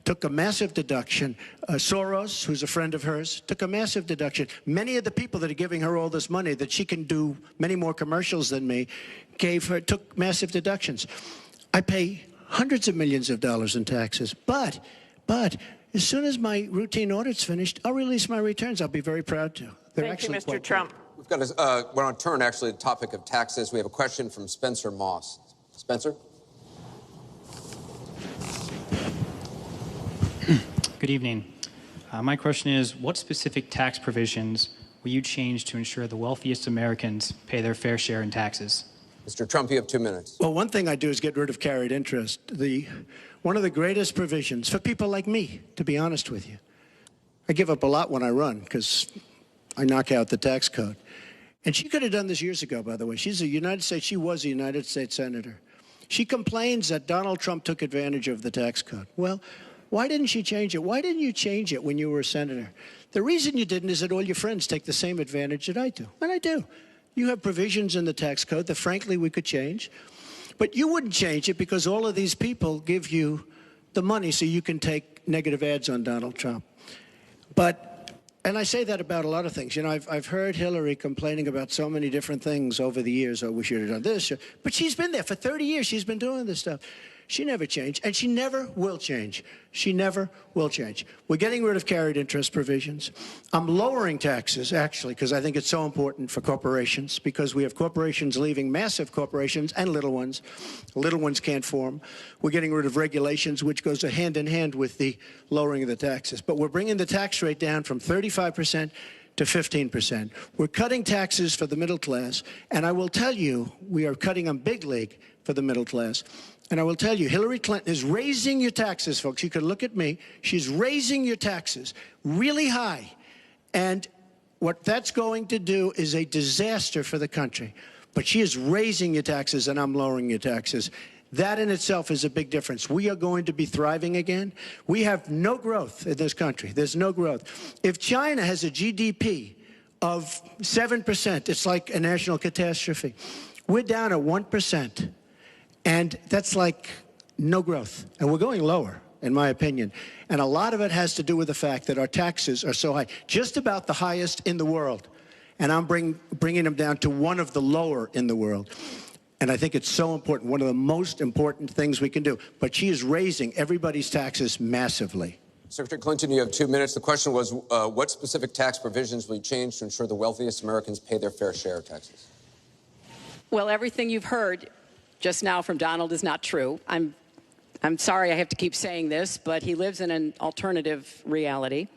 took a massive deduction. Soros, who's a friend of hers, took a massive deduction. Many of the people that are giving her all this money that she can do many more commercials than me took massive deductions. I pay hundreds of millions of dollars in taxes. But as soon as my routine audit's finished, I'll release my returns. I'll be very proud to. They're Thank you, actually Mr. Trump. We've got we're on turn, actually, the topic of taxes. We have a question from Spencer Moss. Spencer? Good evening. My question is, what specific tax provisions will you change to ensure the wealthiest Americans pay their fair share in taxes? Mr. Trump, you have 2 minutes. Well, one thing I do is get rid of carried interest. One of the greatest provisions for people like me, to be honest with you. I give up a lot when I run because I knock out the tax code. And she could have done this years ago, by the way. She was a United States senator. She complains that Donald Trump took advantage of the tax code. Well, Why didn't she change it? Why didn't you change it when you were a senator? The reason you didn't is that all your friends take the same advantage that I do. And I do. You have provisions in the tax code that, frankly, we could change. But you wouldn't change it because all of these people give you the money so you can take negative ads on Donald Trump. And I say that about a lot of things. You know, I've heard Hillary complaining about so many different things over the years. Oh, we should have done this. But she's been there for 30 years. She's been doing this stuff. She never changed, and she never will change. She never will change. We're getting rid of carried interest provisions. I'm lowering taxes, actually, because I think it's so important for corporations, because we have corporations leaving, massive corporations and little ones. Little ones can't form. We're getting rid of regulations, which goes hand in hand with the lowering of the taxes. But we're bringing the tax rate down from 35% to 15%. We're cutting taxes for the middle class, and I will tell you, we are cutting them big league for the middle class. And I will tell you, Hillary Clinton is raising your taxes, folks. You can look at me. She's raising your taxes really high. And what that's going to do is a disaster for the country. But she is raising your taxes, and I'm lowering your taxes. That in itself is a big difference. We are going to be thriving again. We have no growth in this country. There's no growth. If China has a GDP of 7%, it's like a national catastrophe. We're down at 1%. And that's like no growth. And we're going lower, in my opinion. And a lot of it has to do with the fact that our taxes are so high, just about the highest in the world. And I'm bringing them down to one of the lower in the world. And I think it's so important, one of the most important things we can do. But she is raising everybody's taxes massively. Secretary Clinton, you have 2 minutes. The question was, what specific tax provisions will you change to ensure the wealthiest Americans pay their fair share of taxes? Well, everything you've heard just now from Donald is not true. I'm sorry I have to keep saying this, but he lives in an alternative reality.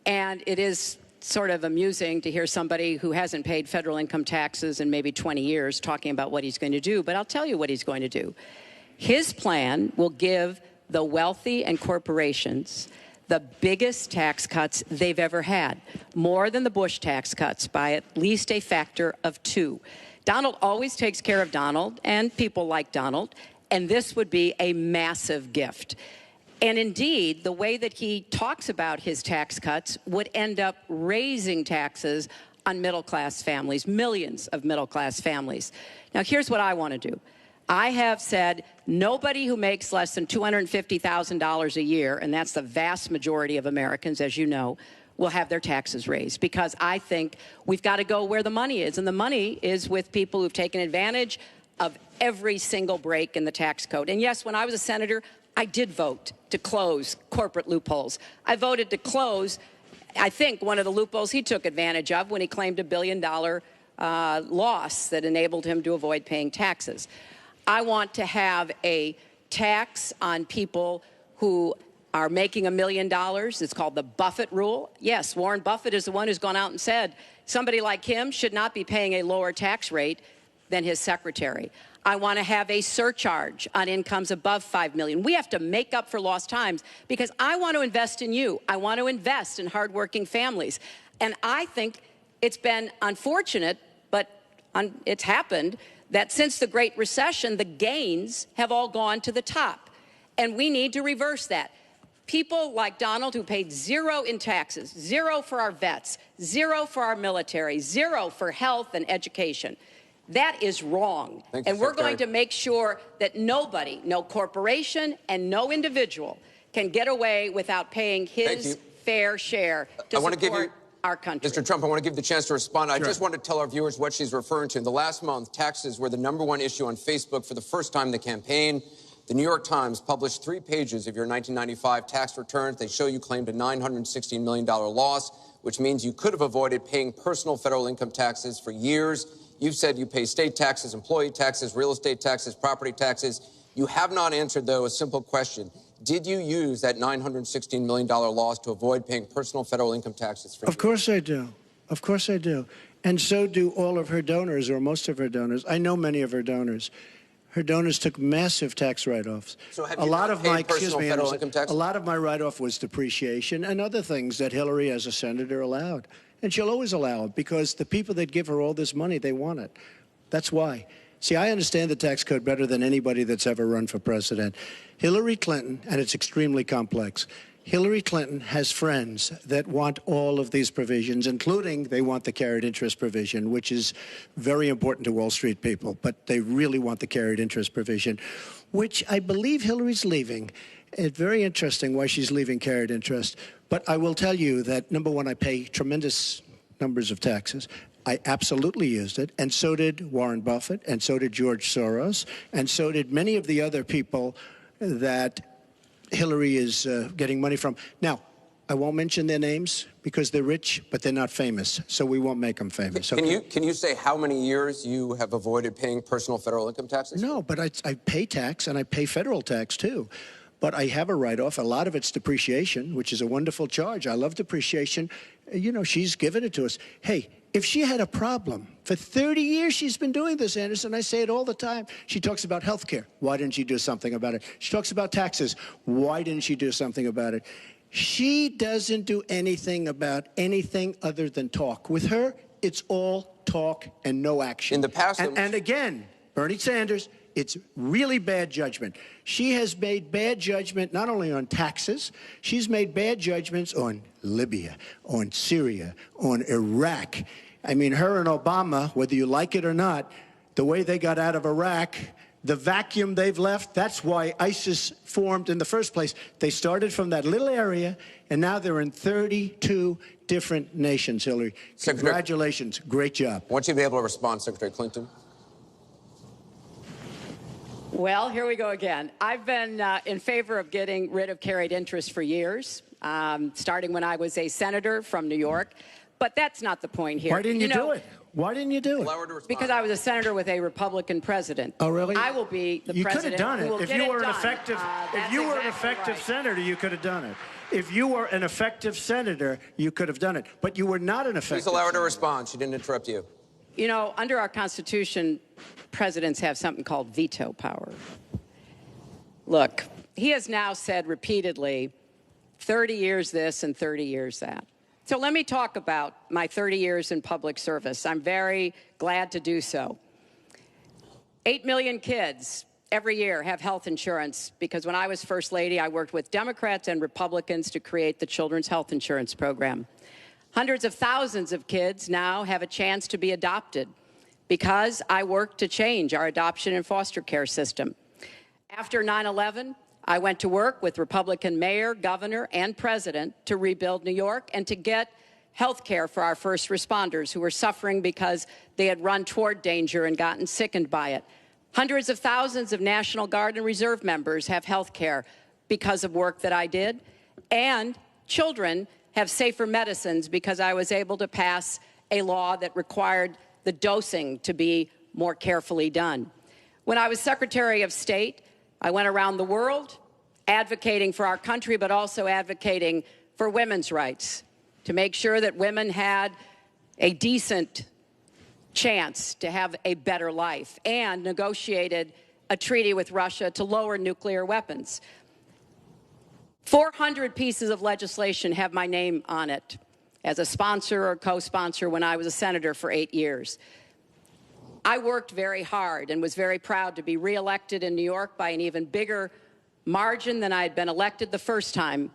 And it is sort of amusing to hear somebody who hasn't paid federal income taxes in maybe 20 years talking about what he's going to do. But I'll tell you what he's going to do. His plan will give the wealthy and corporations the biggest tax cuts they've ever had, more than the Bush tax cuts by at least a factor of 2. Donald always takes care of Donald and people like Donald, and this would be a massive gift. And indeed, the way that he talks about his tax cuts would end up raising taxes on middle-class families, millions of middle-class families. Now, here's what I want to do. I have said nobody who makes less than $250,000 a year, and that's the vast majority of Americans, as you know, will have their taxes raised, because I think we've got to go where the money is. And the money is with people who've taken advantage of every single break in the tax code. And yes, when I was a senator, I did vote to close corporate loopholes. I voted to close, I think, one of the loopholes he took advantage of when he claimed $1 billion loss that enabled him to avoid paying taxes. I want to have a tax on people who are making $1 million. It's called the Buffett rule. Yes, Warren Buffett is the one who's gone out and said somebody like him should not be paying a lower tax rate than his secretary. I want to have a surcharge on incomes above $5 million. We have to make up for lost times, because I want to invest in you. I want to invest in hardworking families. And I think it's been unfortunate, but it's happened, that since the Great Recession, the gains have all gone to the top. And we need to reverse that. People like Donald, who paid 0 in taxes, 0 for our vets, 0 for our military, 0 for health and education. That is wrong. And we're going to make sure that nobody, no corporation and no individual, can get away without paying his fair share to support our country. Mr. Trump, I want to give you the chance to respond. I just want to tell our viewers what she's referring to. In the last month, taxes were the #1 issue on Facebook for the first time in the campaign. The New York Times published 3 pages of your 1995 tax returns. They show you claimed a $916 million loss, which means you could have avoided paying personal federal income taxes for years. You've said you pay state taxes, employee taxes, real estate taxes, property taxes. You have not answered, though, a simple question. Did you use that $916 million loss to avoid paying personal federal income taxes for years? Of course I do. Of course I do. And so do all of her donors, or most of her donors. I know many of her donors. Her donors took massive tax write-offs. So have you not paid personal federal income taxes? A lot of my write-off was depreciation and other things that Hillary, as a senator, allowed. And she'll always allow it, because the people that give her all this money, they want it. That's why. See, I understand the tax code better than anybody that's ever run for president. Hillary Clinton, and it's extremely complex, Hillary Clinton has friends that want all of these provisions, including they want the carried interest provision, which is very important to Wall Street people, but they really want the carried interest provision, which I believe Hillary's leaving. It's very interesting why she's leaving carried interest. But I will tell you that, number one, I pay tremendous numbers of taxes. I absolutely used it, and so did Warren Buffett, and so did George Soros, and so did many of the other people that Hillary is getting money from. Now, I won't mention their names because they're rich, but they're not famous, so we won't make them famous. Can you say how many years you have avoided paying personal federal income taxes? No, but I pay tax, and I pay federal tax, too. But I have a write-off. A lot of it's depreciation, which is a wonderful charge. I love depreciation. You know, she's given it to us. Hey, if she had a problem, for 30 years she's been doing this, Anderson. I say it all the time. She talks about health care. Why didn't she do something about it? She talks about taxes. Why didn't she do something about it? She doesn't do anything about anything other than talk. With her, it's all talk and no action. In the past... And again, Bernie Sanders, it's really bad judgment. She has made bad judgment not only on taxes, she's made bad judgments on Libya, on Syria, on Iraq. I mean, her and Obama, whether you like it or not, the way they got out of Iraq, the vacuum they've left, that's why ISIS formed in the first place. They started from that little area, and now they're in 32 different nations, Hillary. Congratulations. Great job. I want you to be able to respond, Secretary Clinton. Well, here we go again. I've been in favor of getting rid of carried interest for years, starting when I was a senator from New York. But that's not the point here. Why didn't you do it? Why didn't you do it? Allow her to respond. Because I was a senator with a Republican president. Oh, really? I will be the president. You could have done it. If you were an effective, senator, you could have done it. If you were an effective senator, you could have done it. But you were not an effective Please allow her to senator. respond. She didn't interrupt you. You know, under our Constitution, presidents have something called veto power. Look, he has now said repeatedly, 30 years this and 30 years that. So let me talk about my 30 years in public service. I'm very glad to do so. 8 million kids every year have health insurance because when I was First Lady, I worked with Democrats and Republicans to create the Children's Health Insurance Program. Hundreds of thousands of kids now have a chance to be adopted because I worked to change our adoption and foster care system. After 9/11, I went to work with Republican mayor, governor, and president to rebuild New York and to get health care for our first responders who were suffering because they had run toward danger and gotten sickened by it. Hundreds of thousands of National Guard and Reserve members have health care because of work that I did. And children have safer medicines because I was able to pass a law that required the dosing to be more carefully done. When I was Secretary of State, I went around the world advocating for our country, but also advocating for women's rights, to make sure that women had a decent chance to have a better life, and negotiated a treaty with Russia to lower nuclear weapons. 400 pieces of legislation have my name on it as a sponsor or co-sponsor when I was a senator for 8 years. I worked very hard and was very proud to be reelected in New York by an even bigger margin than I had been elected the first time.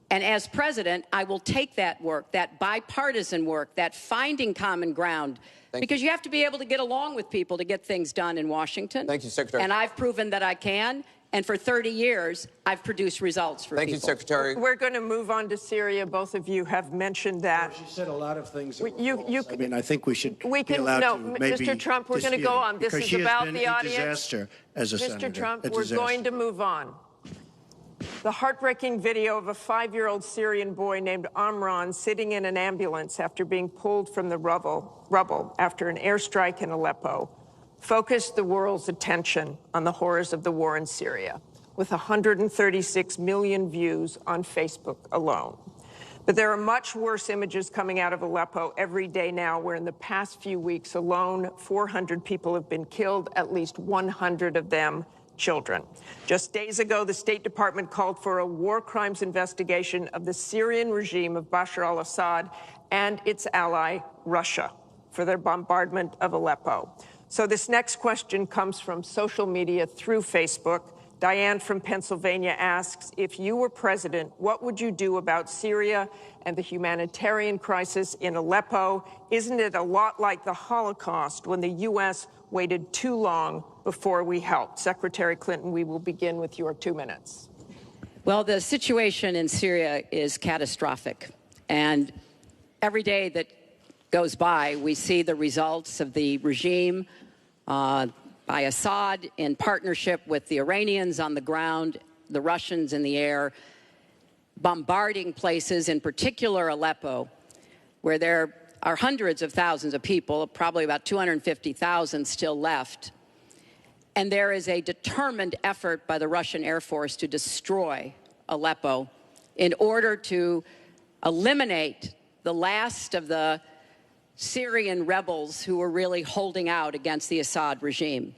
And as president, I will take that work, that bipartisan work, that finding common ground, because you have to be able to get along with people to get things done in Washington. Thank you, Secretary. And I've proven that I can. And for 30 years, I've produced results for people. Thank you, Secretary. We're going to move on to Syria. Both of you have mentioned that. She said a lot of things. I think we should we can, be allowed no, to maybe Mr. Trump, we're going to go on. This is about the audience. Disaster as a senator. Mr. Trump, we're going to move on. The heartbreaking video of a 5-year-old Syrian boy named Amran sitting in an ambulance after being pulled from the rubble after an airstrike in Aleppo focused the world's attention on the horrors of the war in Syria, with 136 million views on Facebook alone. But there are much worse images coming out of Aleppo every day now, where in the past few weeks alone, 400 people have been killed, at least 100 of them children. Just days ago, the State Department called for a war crimes investigation of the Syrian regime of Bashar al-Assad and its ally, Russia, for their bombardment of Aleppo. So this next question comes from social media through Facebook. Diane from Pennsylvania asks, if you were president, what would you do about Syria and the humanitarian crisis in Aleppo? Isn't it a lot like the Holocaust when the U.S. waited too long before we helped? Secretary Clinton, we will begin with your 2 minutes. Well, the situation in Syria is catastrophic. And every day that goes by, we see the results of the regime by Assad in partnership with the Iranians on the ground, the Russians in the air, bombarding places, in particular Aleppo, where there are hundreds of thousands of people, probably about 250,000 still left. And there is a determined effort by the Russian Air Force to destroy Aleppo in order to eliminate the last of the Syrian rebels who were really holding out against the Assad regime.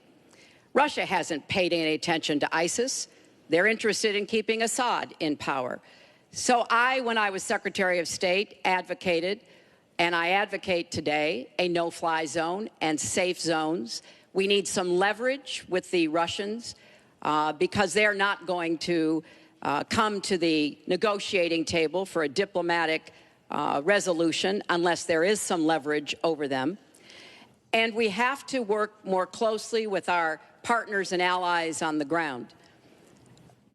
Russia hasn't paid any attention to ISIS. They're interested in keeping Assad in power. So when I was Secretary of State, advocated, and I advocate today, a no-fly zone and safe zones. We need some leverage with the Russians because they're not going to come to the negotiating table for a diplomatic resolution unless there is some leverage over them. And we have to work more closely with our partners and allies on the ground.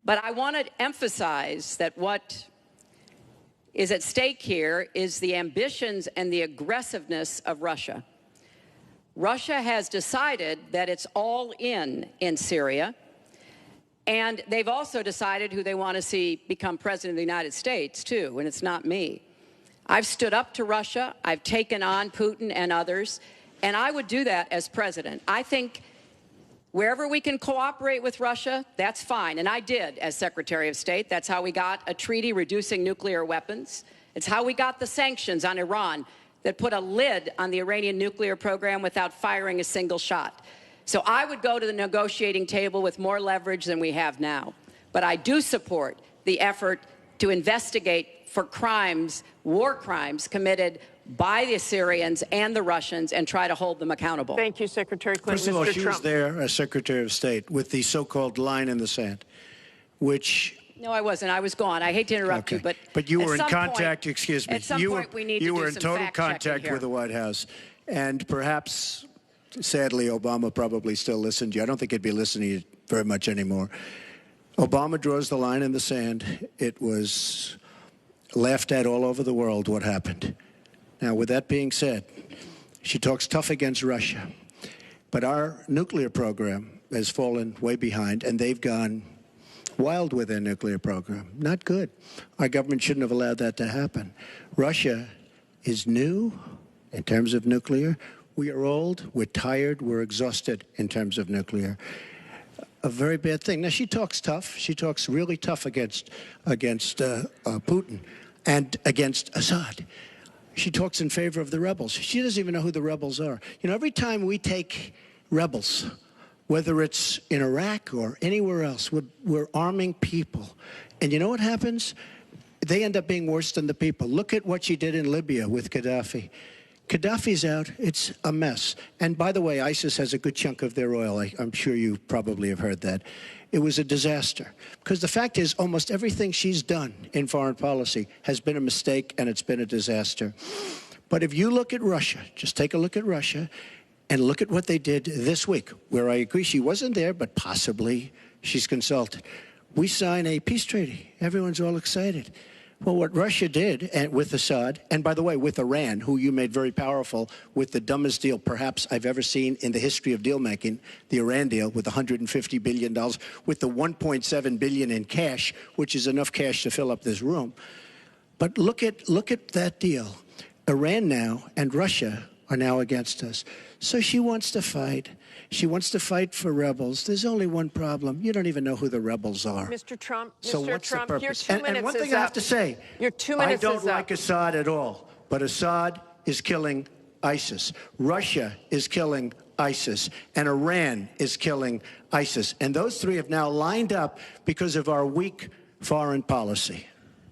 But I want to emphasize that what is at stake here is the ambitions and the aggressiveness of Russia. Russia has decided that it's all in Syria, and they've also decided who they want to see become president of the United States, too, and it's not me. I've stood up to Russia. I've taken on Putin and others, and I would do that as president. I think wherever we can cooperate with Russia, that's fine, and I did as Secretary of State. That's how we got a treaty reducing nuclear weapons. It's how we got the sanctions on Iran that put a lid on the Iranian nuclear program without firing a single shot. So I would go to the negotiating table with more leverage than we have now. But I do support the effort to investigate for crimes, war crimes, committed by the Syrians and the Russians and try to hold them accountable. Thank you, Secretary Clinton. First of all, Mr. she Trump. was there as Secretary of State with the so-called line in the sand, which... No, I wasn't. I was gone. I hate to interrupt you, but you were in at some contact, point, excuse me. At some point, we need to do some You were in total contact here. with the White House. And perhaps, sadly, Obama probably still listened to you. I don't think he'd be listening to you very much anymore. Obama draws the line in the sand. It was laughed at all over the world what happened. Now, with that being said, she talks tough against Russia. But our nuclear program has fallen way behind, and they've gone wild with their nuclear program. Not good. Our government shouldn't have allowed that to happen. Russia is new in terms of nuclear. We are old, we're tired, we're exhausted in terms of nuclear. A very bad thing. Now, she talks tough. She talks really tough against Putin and against Assad. She talks in favor of the rebels. She doesn't even know who the rebels are. You know, every time we take rebels, whether it's in Iraq or anywhere else, we're arming people. And you know what happens? They end up being worse than the people. Look at what she did in Libya with Gaddafi. Gaddafi's out. It's a mess. And by the way, ISIS has a good chunk of their oil. I'm sure you probably have heard that. It was a disaster. Because the fact is, almost everything she's done in foreign policy has been a mistake, and it's been a disaster. But if you look at Russia, just take a look at Russia, and look at what they did this week, where I agree she wasn't there, but possibly she's consulted. We sign a peace treaty. Everyone's all excited. Well, what Russia did with Assad, and by the way, with Iran, who you made very powerful with the dumbest deal perhaps I've ever seen in the history of deal-making, the Iran deal with $150 billion, with the $1.7 billion in cash, which is enough cash to fill up this room. But look at that deal. Iran now and Russia are now against us. So she wants to fight. She wants to fight for rebels. There's only one problem. You don't even know who the rebels are. Mr. Trump, so Mr. what's Trump, the purpose? your 2 minutes and one thing is I have up. to say, your 2 minutes I don't is like up. Assad at all, but Assad is killing ISIS. Russia is killing ISIS, and Iran is killing ISIS. And those three have now lined up because of our weak foreign policy.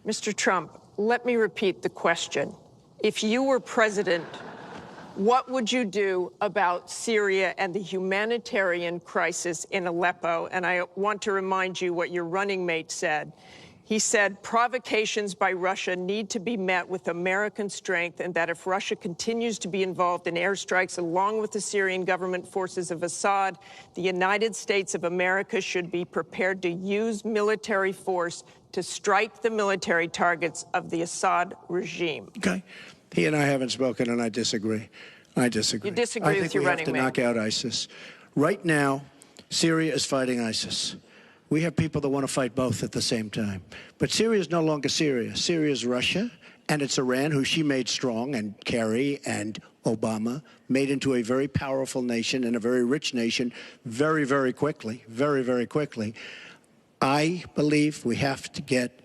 Mr. Trump, let me repeat the question. If you were president, What would you do about Syria and the humanitarian crisis in Aleppo? And I want to remind you what your running mate said. He said provocations by Russia need to be met with American strength, and that if Russia continues to be involved in airstrikes along with the Syrian government forces of Assad, the United States of America should be prepared to use military force to strike the military targets of the Assad regime. Okay. He and I haven't spoken, and I disagree. I disagree. You disagree with your running mate. I think we have to knock out ISIS. Right now, Syria is fighting ISIS. We have people that want to fight both at the same time. But Syria is no longer Syria. Syria is Russia, and it's Iran, who she made strong, and Kerry and Obama made into a very powerful nation and a very rich nation very, very quickly, very, very quickly. I believe we have to get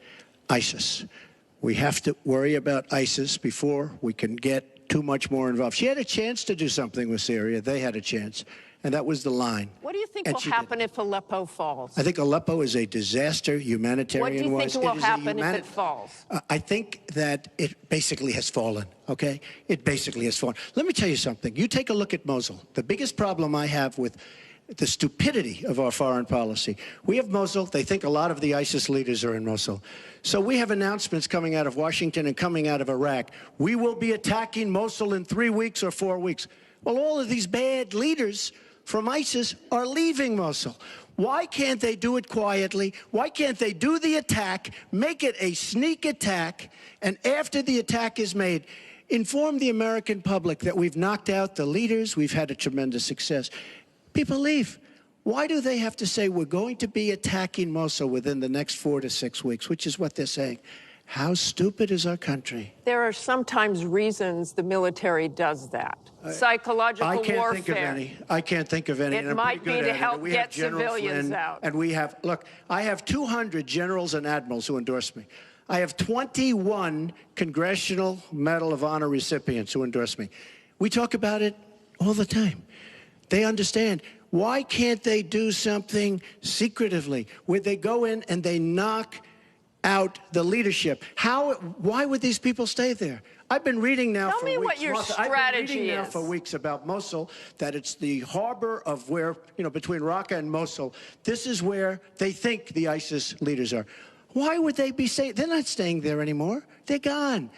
ISIS. We have to worry about ISIS before we can get too much more involved. She had a chance to do something with Syria. They had a chance. And that was the line. What do you think will happen if Aleppo falls? I think Aleppo is a disaster humanitarian-wise. What do you think will happen if it falls? I think that it basically has fallen, okay? It basically has fallen. Let me tell you something. You take a look at Mosul. The biggest problem I have with the stupidity of our foreign policy. We have Mosul. They think a lot of the ISIS leaders are in Mosul. So we have announcements coming out of Washington and coming out of Iraq. We will be attacking Mosul in 3 weeks or 4 weeks. Well, all of these bad leaders from ISIS are leaving Mosul. Why can't they do it quietly? Why can't they do the attack, make it a sneak attack, and after the attack is made, inform the American public that we've knocked out the leaders, we've had a tremendous success. People leave. Why do they have to say we're going to be attacking Mosul within the next 4 to 6 weeks, which is what they're saying? How stupid is our country? There are sometimes reasons the military does that. Psychological warfare. I can't think of any. I can't think of any. It might be to help get civilians out. And we have, look, I have 200 generals and admirals who endorse me. I have 21 Congressional Medal of Honor recipients who endorse me. We talk about it all the time. They understand. Why can't they do something secretively where they go in and they knock out the leadership? Why would these people stay there? I've been reading now for weeks. Tell me what your strategy is. I've been reading now for weeks about Mosul, that it's the harbor of where, between Raqqa and Mosul. This is where they think the ISIS leaders are. Why would they be staying? They're not staying there anymore. They're gone.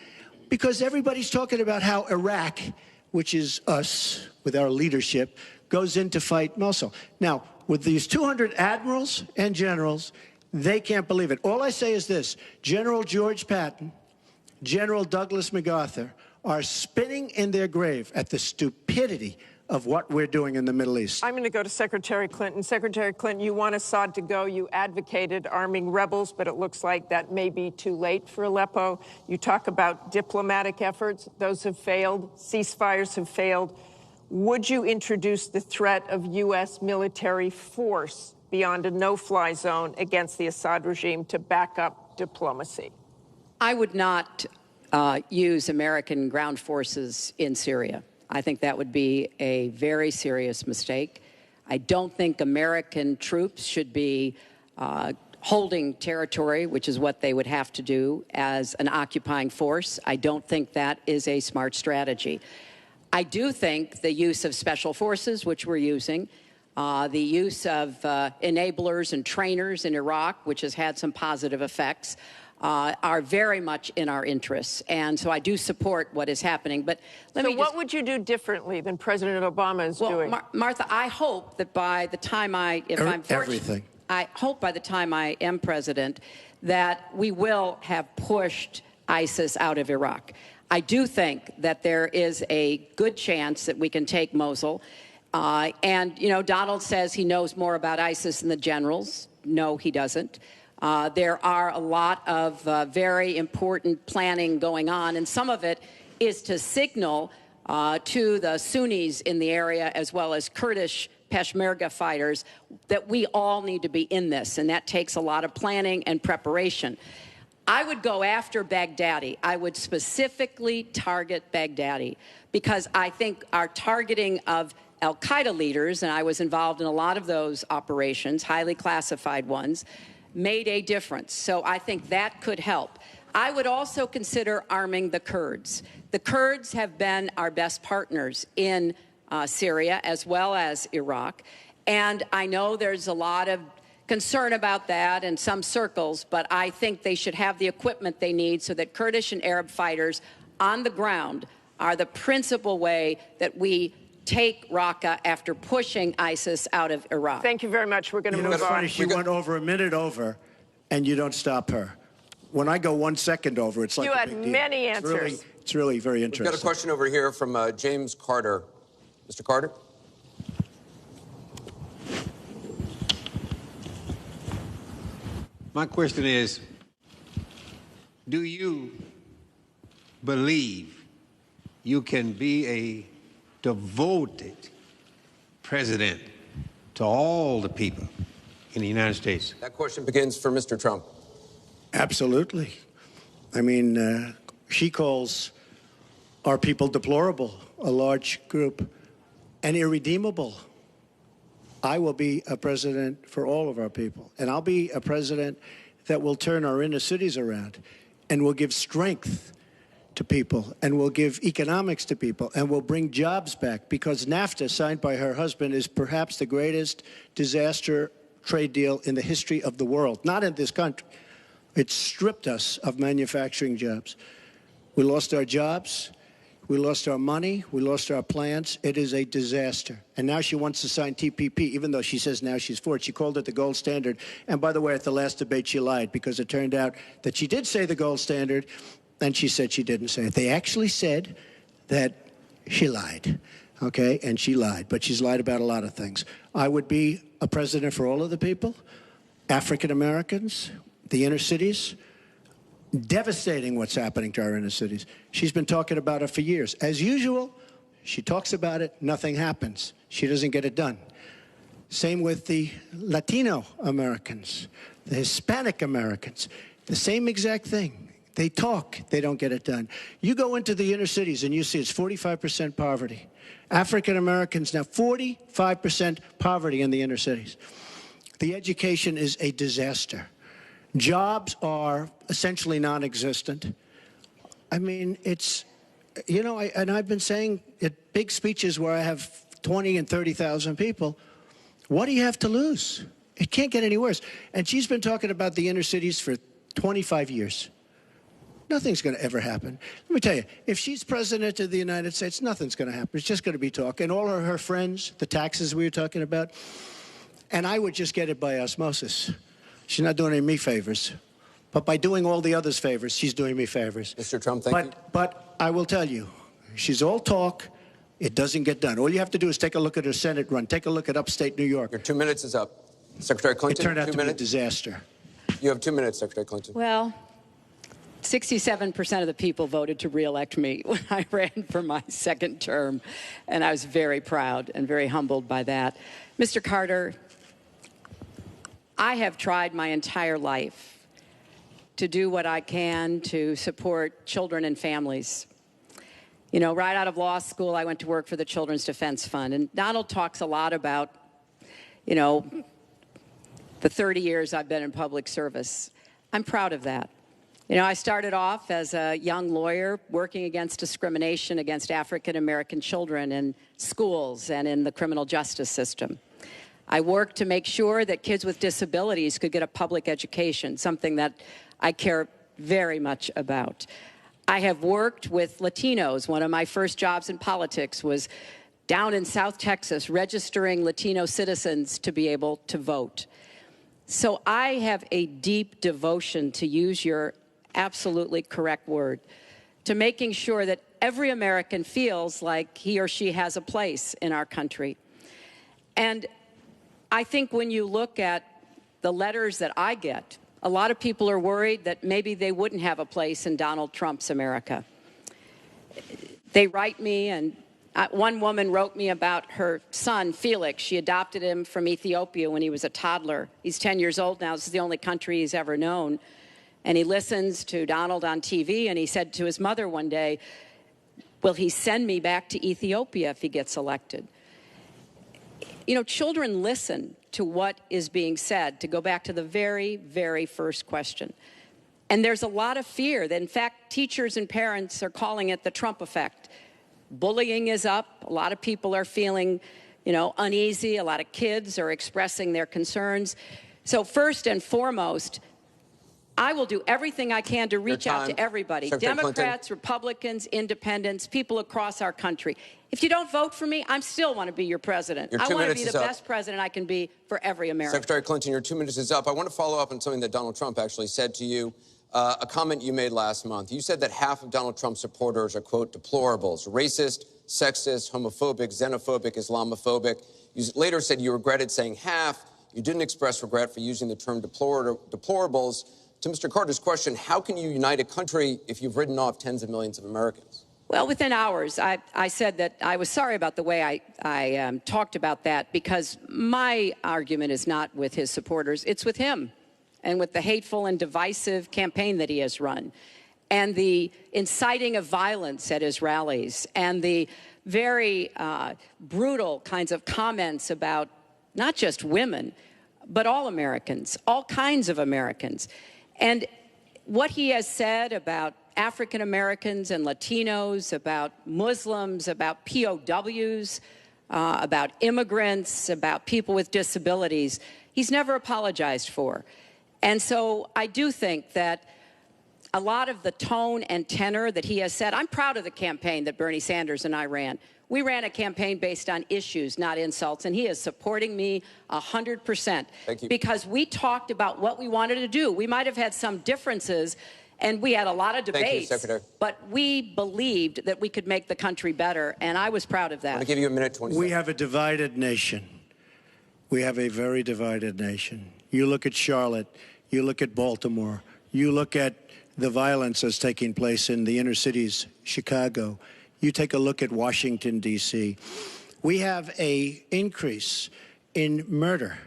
Because everybody's talking about how Iraq, which is us with our leadership, goes in to fight Mosul. Now, with these 200 admirals and generals, they can't believe it. All I say is this: General George Patton, General Douglas MacArthur are spinning in their grave at the stupidity of what we're doing in the Middle East. I'm going to go to Secretary Clinton. Secretary Clinton, you want Assad to go. You advocated arming rebels, but it looks like that may be too late for Aleppo. You talk about diplomatic efforts. Those have failed. Ceasefires have failed. Would you introduce the threat of U.S. military force beyond a no-fly zone against the Assad regime to back up diplomacy? I would not use American ground forces in Syria. I think that would be a very serious mistake. I don't think American troops should be holding territory, which is what they would have to do as an occupying force. I don't think that is a smart strategy. I do think the use of special forces, which we're using, the use of enablers and trainers in Iraq, which has had some positive effects, are very much in our interests. And so I do support what is happening. But what would you do differently than President Obama is doing? Martha, I hope that by the time I hope by the time I am president, that we will have pushed ISIS out of Iraq. I do think that there is a good chance that we can take Mosul. Donald says he knows more about ISIS than the generals. No, he doesn't. There are a lot of very important planning going on, and some of it is to signal to the Sunnis in the area, as well as Kurdish Peshmerga fighters, that we all need to be in this, and that takes a lot of planning and preparation. I would go after Baghdadi. I would specifically target Baghdadi, because I think our targeting of al-Qaeda leaders, and I was involved in a lot of those operations, highly classified ones, made a difference. So I think that could help. I would also consider arming the Kurds. The Kurds have been our best partners in Syria as well as Iraq. And I know there's a lot of concern about that in some circles, but I think they should have the equipment they need so that Kurdish and Arab fighters on the ground are the principal way that we take Raqqa after pushing ISIS out of Iraq. Thank you very much. We're going to move It's on. funny, she went over a minute over, and you don't stop her. When I go 1 second over, it's like You a had big deal. many answers. It's really very We've interesting. got a question over here from James Carter. Mr. Carter? My question is, do you believe you can be a devoted president to all the people in the United States? That question begins for Mr. Trump. Absolutely. I mean, she calls our people deplorable, a large group, and irredeemable. I will be a president for all of our people, and I'll be a president that will turn our inner cities around and will give strength to people and will give economics to people and will bring jobs back, because NAFTA, signed by her husband, is perhaps the greatest disaster trade deal in the history of the world, not in this country. It stripped us of manufacturing jobs. We lost our jobs. We lost our money. We lost our plants. It is a disaster. And now she wants to sign TPP, even though she says now she's for it. She called it the gold standard. And by the way, at the last debate, she lied, because it turned out that she did say the gold standard, and she said she didn't say it. They actually said that she lied, okay? And she lied, but she's lied about a lot of things. I would be a president for all of the people, African Americans, the inner cities. Devastating what's happening to our inner cities. She's been talking about it for years. As usual, she talks about it, nothing happens. She doesn't get it done. Same with the Latino Americans, the Hispanic Americans, the same exact thing. They talk, they don't get it done. You go into the inner cities and you see it's 45% poverty. African Americans now, 45% poverty in the inner cities. The education is a disaster. Jobs are essentially non-existent. I mean, it's, you know, and I've been saying at big speeches where I have 20 and 30,000 people, what do you have to lose? It can't get any worse. And she's been talking about the inner cities for 25 years. Nothing's going to ever happen. Let me tell you, if she's president of the United States, nothing's going to happen. It's just going to be talk. And all of her friends, the taxes we were talking about, and I would just get it by osmosis. She's not doing any me favors. But by doing all the others favors, she's doing me favors. Mr. Trump, thank you. But I will tell you, she's all talk. It doesn't get done. All you have to do is take a look at her Senate run. Take a look at upstate New York. Your 2 minutes is up. Secretary Clinton, It turned out 2 to be a minutes. disaster. You have 2 minutes, Secretary Clinton. Well, 67% of the people voted to reelect me when I ran for my second term, and I was very proud and very humbled by that. Mr. Carter, I have tried my entire life to do what I can to support children and families. You know, right out of law school, I went to work for the Children's Defense Fund, and Donald talks a lot about, you know, the 30 years I've been in public service. I'm proud of that. You know, I started off as a young lawyer working against discrimination against African American children in schools and in the criminal justice system. I worked to make sure that kids with disabilities could get a public education, something that I care very much about. I have worked with Latinos. One of my first jobs in politics was down in South Texas, registering Latino citizens to be able to vote. So I have a deep devotion, to use your absolutely correct word, to making sure that every American feels like he or she has a place in our country. And I think when you look at the letters that I get, a lot of people are worried that maybe they wouldn't have a place in Donald Trump's America. They write me, and one woman wrote me about her son, Felix. She adopted him from Ethiopia when he was a toddler. He's 10 years old now. This is the only country he's ever known. And he listens to Donald on TV, and he said to his mother one day, will he send me back to Ethiopia if he gets elected? You know, children listen to what is being said, to go back to the very, very first question. And there's a lot of fear that, in fact, teachers and parents are calling it the Trump effect. Bullying is up. A lot of people are feeling, uneasy. A lot of kids are expressing their concerns. So first and foremost, I will do everything I can to reach out to everybody, Secretary Democrats, Clinton. Republicans, independents, people across our country. If you don't vote for me, I still want to be your president. Your I 2 want to minutes be is the up. best president I can be for every American. Secretary Clinton, your 2 minutes is up. I want to follow up on something that Donald Trump actually said to you, a comment you made last month. You said that half of Donald Trump's supporters are, quote, deplorables, racist, sexist, homophobic, xenophobic, Islamophobic. You later said you regretted saying half. You didn't express regret for using the term deplorables. To Mr. Carter's question, how can you unite a country if you've written off tens of millions of Americans? Well, within hours, I said that I was sorry about the way I talked about that, because my argument is not with his supporters. It's with him and with the hateful and divisive campaign that he has run, and the inciting of violence at his rallies, and the very brutal kinds of comments about not just women, but all Americans, all kinds of Americans. And what he has said about African Americans and Latinos, about Muslims, about POWs, about immigrants, about people with disabilities, he's never apologized for. And so I do think that a lot of the tone and tenor that he has said, I'm proud of the campaign that Bernie Sanders and I ran. We ran a campaign based on issues, not insults, and he is supporting me 100%. Thank you. Because we talked about what we wanted to do. We might have had some differences, and we had a lot of debates. Thank you, Secretary. But we believed that we could make the country better, and I was proud of that. I'm going to give you a minute, 20 We seconds. have a divided nation. We have a very divided nation. You look at Charlotte, you look at Baltimore, you look at the violence that's taking place in the inner cities, Chicago. You take a look at Washington, D.C. We have an increase in murder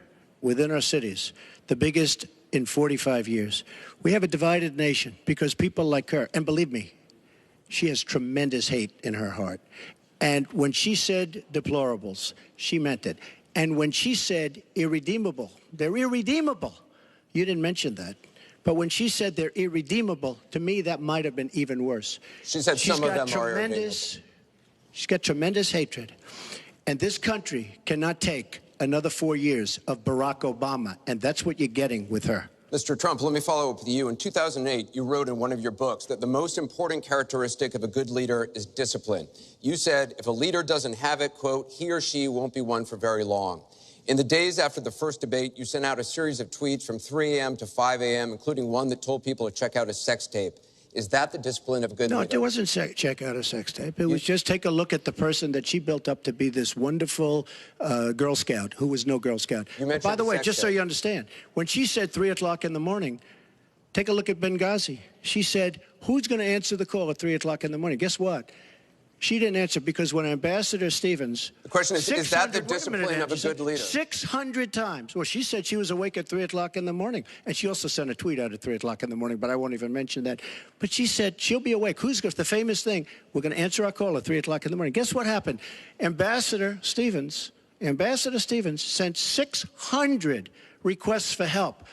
within our cities, the biggest in 45 years. We have a divided nation because people like her, and believe me, she has tremendous hate in her heart. And when she said deplorables, she meant it. And when she said irredeemable, they're irredeemable. You didn't mention that. But when she said they're irredeemable, to me, that might have been even worse. She said some of them are irredeemable. She's got tremendous hatred. And this country cannot take another 4 years of Barack Obama. And that's what you're getting with her. Mr. Trump, let me follow up with you. In 2008, you wrote in one of your books that the most important characteristic of a good leader is discipline. You said if a leader doesn't have it, quote, he or she won't be one for very long. In the days after the first debate, you sent out a series of tweets from 3 a.m. to 5 a.m., including one that told people to check out a sex tape. Is that the discipline of a good leader? No, it wasn't check out a sex tape. It was just take a look at the person that she built up to be this wonderful Girl Scout, who was no Girl Scout. You mentioned By the way, sex just so tape. you understand, when she said 3 o'clock in the morning, take a look at Benghazi. She said, who's going to answer the call at 3 o'clock in the morning? Guess what? She didn't answer because when Ambassador Stevens... The question is that the 600 discipline of a good leader? 600 times. Well, she said she was awake at 3 o'clock in the morning. And she also sent a tweet out at 3 o'clock in the morning, but I won't even mention that. But she said she'll be awake. Who's going to... The famous thing, we're going to answer our call at 3 o'clock in the morning. Guess what happened? Ambassador Stevens sent 600 requests for help.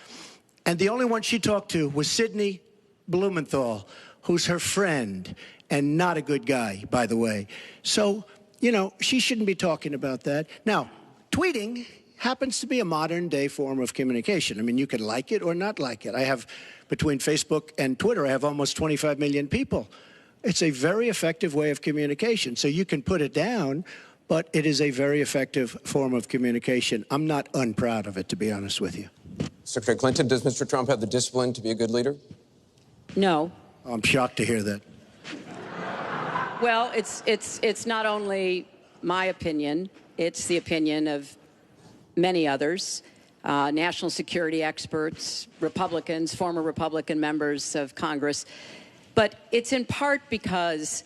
And the only one she talked to was Sidney Blumenthal, who's her friend and not a good guy, by the way. So, you know, she shouldn't be talking about that. Now, tweeting happens to be a modern-day form of communication. I mean, you can like it or not like it. I have, between Facebook and Twitter, I have almost 25 million people. It's a very effective way of communication. So you can put it down, but it is a very effective form of communication. I'm not unproud of it, to be honest with you. Secretary Clinton, does Mr. Trump have the discipline to be a good leader? No. I'm shocked to hear that. Well, it's not only my opinion, it's the opinion of many others, national security experts, Republicans, former Republican members of Congress. But it's in part because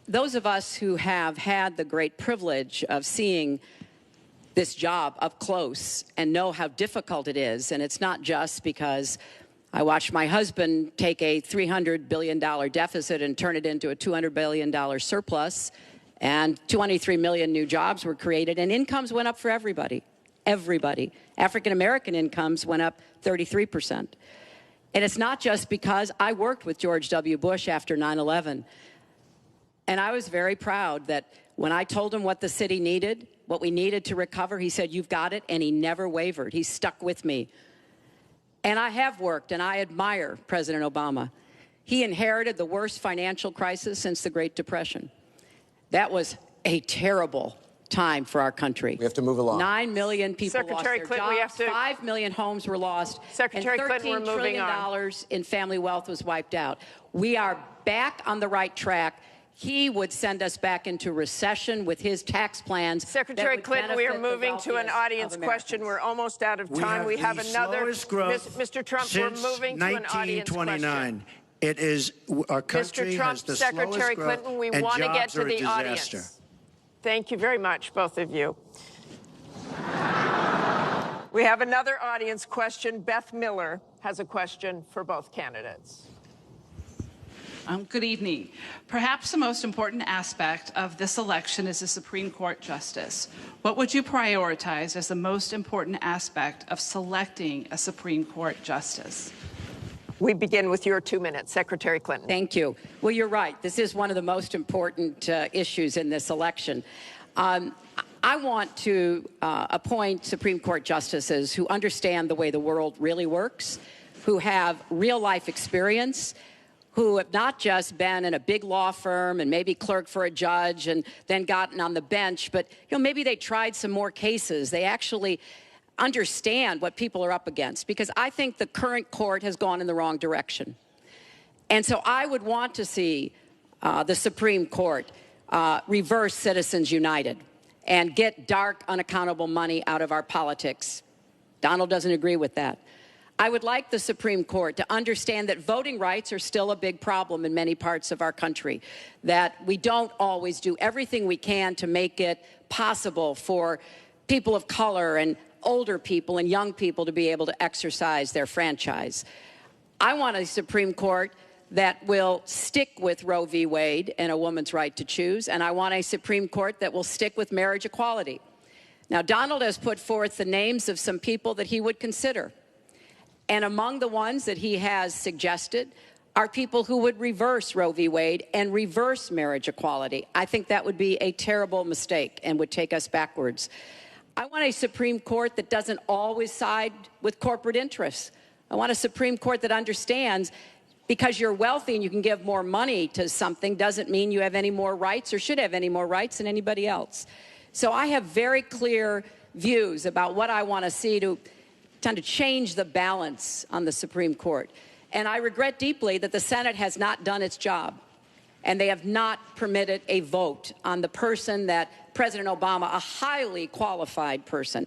those of us who have had the great privilege of seeing this job up close and know how difficult it is, and it's not just because I watched my husband take a $300 billion deficit and turn it into a $200 billion surplus, and 23 million new jobs were created, and incomes went up for everybody. Everybody. African-American incomes went up 33%. And it's not just because I worked with George W. Bush after 9/11. And I was very proud that when I told him what the city needed, what we needed to recover, he said, "You've got it," and he never wavered. He stuck with me. And I have worked, and I admire President Obama. He inherited the worst financial crisis since the Great Depression. That was a terrible time for our country. We have to move along. 9 million people Secretary lost Clinton, their we jobs. have to- 5 million homes were lost. Secretary and Clinton, we're $13 moving trillion on. in family wealth was wiped out. We are back on the right track. He would send us back into recession with his tax plans. Secretary Clinton, we are moving to an audience question. We're almost out of time. We have the another. slowest growth Mr. Trump, we're since moving to an audience 1929. question. It is our country Mr. Trump, has the Secretary slowest growth, Clinton, we and want to get jobs to are a the disaster. audience. Thank you very much, both of you. We have another audience question. Beth Miller has a question for both candidates. Good evening. Perhaps the most important aspect of this election is the Supreme Court justice. What would you prioritize as the most important aspect of selecting a Supreme Court justice? We begin with your 2 minutes, Secretary Clinton. Thank you. Well, you're right. This is one of the most important issues in this election. I want to appoint Supreme Court justices who understand the way the world really works, who have real-life experience, who have not just been in a big law firm and maybe clerked for a judge and then gotten on the bench, but maybe they tried some more cases. They actually understand what people are up against, because I think the current court has gone in the wrong direction. And so I would want to see the Supreme Court reverse Citizens United and get dark, unaccountable money out of our politics. Donald doesn't agree with that. I would like the Supreme Court to understand that voting rights are still a big problem in many parts of our country, that we don't always do everything we can to make it possible for people of color and older people and young people to be able to exercise their franchise. I want a Supreme Court that will stick with Roe v. Wade and a woman's right to choose, and I want a Supreme Court that will stick with marriage equality. Now, Donald has put forth the names of some people that he would consider. And among the ones that he has suggested are people who would reverse Roe v. Wade and reverse marriage equality. I think that would be a terrible mistake and would take us backwards. I want a Supreme Court that doesn't always side with corporate interests. I want a Supreme Court that understands because you're wealthy and you can give more money to something doesn't mean you have any more rights or should have any more rights than anybody else. So I have very clear views about what I want to see to change the balance on the Supreme Court. And I regret deeply that the Senate has not done its job, and they have not permitted a vote on the person that President Obama, a highly qualified person,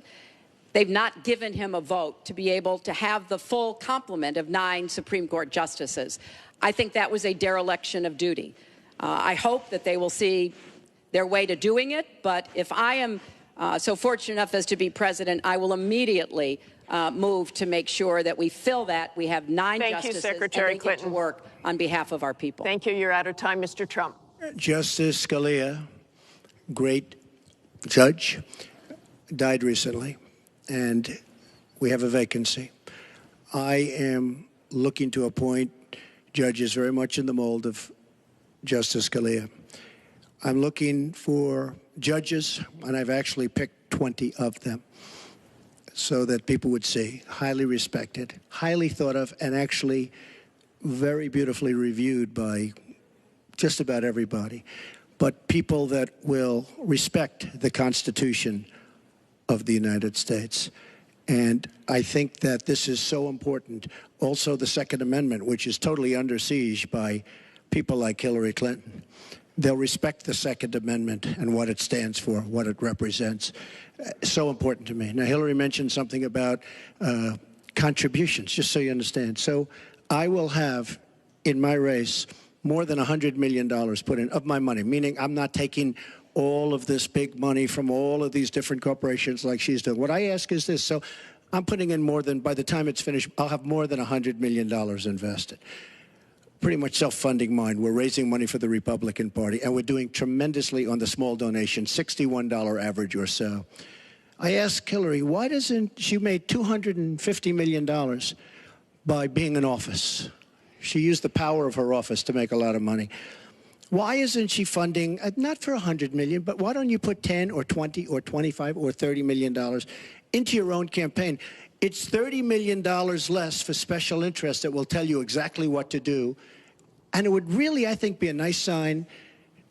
they've not given him a vote to be able to have the full complement of 9 Supreme Court justices. I think that was a dereliction of duty. I hope that they will see their way to doing it, but if I am so fortunate enough as to be president, I will immediately move to make sure that we fill that. We have 9 justices, Secretary and they get to work on behalf of our people. Thank you. You're out of time, Mr. Trump. Justice Scalia, great judge, died recently, and we have a vacancy. I am looking to appoint judges very much in the mold of Justice Scalia. I'm looking for judges, and I've actually picked 20 of them, so that people would see, highly respected, highly thought of, and actually very beautifully reviewed by just about everybody, but people that will respect the Constitution of the United States. And I think that this is so important. Also, the Second Amendment, which is totally under siege by people like Hillary Clinton. They'll respect the Second Amendment and what it stands for, what it represents. So important to me. Now, Hillary mentioned something about contributions, just so you understand. So I will have, in my race, more than $100 million put in of my money, meaning I'm not taking all of this big money from all of these different corporations like she's doing. What I ask is this. So I'm putting in more than, by the time it's finished, I'll have more than $100 million invested. Pretty much self-funding mine. We're raising money for the Republican Party, and we're doing tremendously on the small donation, $61 average or so. I asked Hillary, why doesn't she made $250 million by being in office. She used the power of her office to make a lot of money. Why isn't she funding, not for $100 million, but why don't you put 10 or 20 or 25 or $30 million into your own campaign? It's $30 million less for special interests that will tell you exactly what to do. And it would really, I think, be a nice sign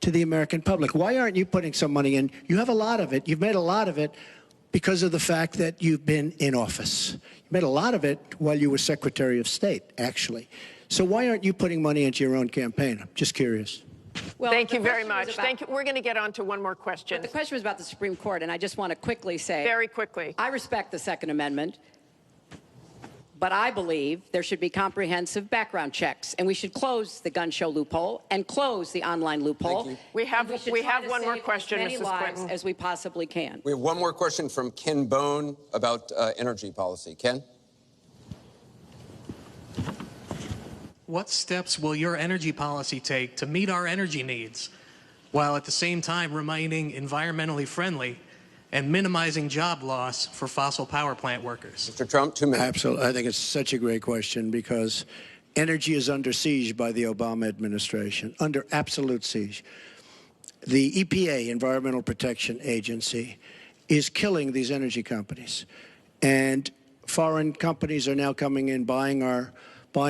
to the American public. Why aren't you putting some money in? You have a lot of it. You've made a lot of it because of the fact that you've been in office. You made a lot of it while you were Secretary of State, actually. So why aren't you putting money into your own campaign? I'm just curious. Well, thank you very much. Thank you. We're going to get on to one more question. The question was about the Supreme Court, and I just want to quickly say, very quickly, I respect the Second Amendment, but I believe there should be comprehensive background checks, and we should close the gun show loophole and close the online loophole. We have one more question, Mrs. Clinton, as we possibly can. We have one more question from Ken Bone about energy policy. Ken? What steps will your energy policy take to meet our energy needs while at the same time remaining environmentally friendly and minimizing job loss for fossil power plant workers? Mr. Trump, 2 minutes. Absolutely. I think it's such a great question because energy is under siege by the Obama administration, under absolute siege. The EPA, Environmental Protection Agency, is killing these energy companies. And foreign companies are now coming in, buying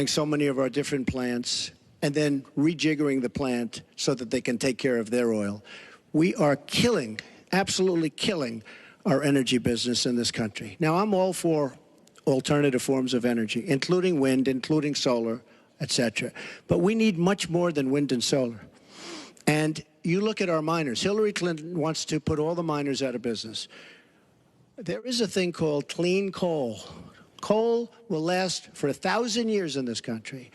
so many of our different plants and then rejiggering the plant so that they can take care of their oil. We are killing, absolutely killing our energy business in this country. Now, I'm all for alternative forms of energy, including wind, including solar, etc. But we need much more than wind and solar. And you look at our miners. Hillary Clinton wants to put all the miners out of business. There is a thing called clean coal. Coal will last for 1,000 years in this country.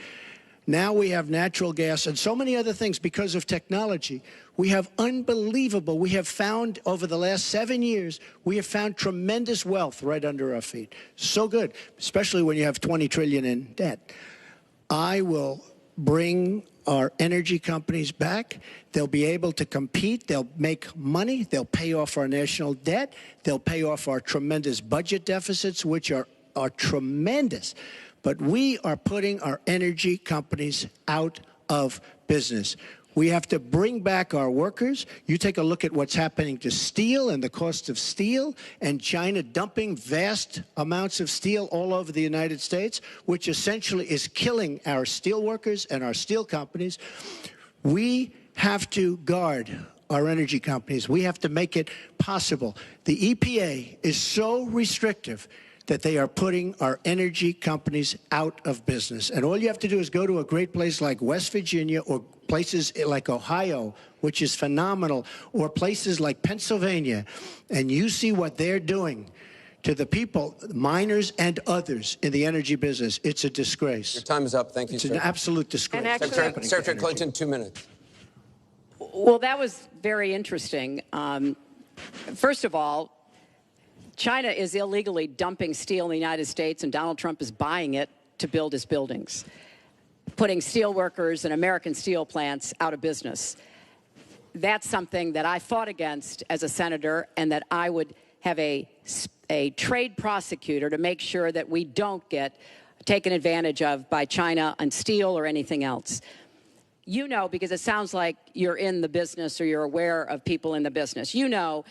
Now we have natural gas and so many other things because of technology. We have we have found over the last 7 years, we have found tremendous wealth right under our feet. So good, especially when you have 20 trillion in debt. I will bring our energy companies back. They'll be able to compete. They'll make money. They'll pay off our national debt. They'll pay off our tremendous budget deficits, which are tremendous. But we are putting our energy companies out of business. We have to bring back our workers. You take a look at what's happening to steel and the cost of steel, and China dumping vast amounts of steel all over the United States, which essentially is killing our steel workers and our steel companies. We have to guard our energy companies. We have to make it possible. The EPA is so restrictive that they are putting our energy companies out of business. And all you have to do is go to a great place like West Virginia or places like Ohio, which is phenomenal, or places like Pennsylvania, and you see what they're doing to the people, miners and others in the energy business. It's a disgrace. Your time is up. Thank you, sir. It's an absolute disgrace. And Secretary Clinton, 2 minutes. Well, that was very interesting. First of all, China is illegally dumping steel in the United States, and Donald Trump is buying it to build his buildings, putting steel workers and American steel plants out of business. That's something that I fought against as a senator, and that I would have a trade prosecutor to make sure that we don't get taken advantage of by China on steel or anything else. You know, because it sounds like you're in the business or you're aware of people in the business, you know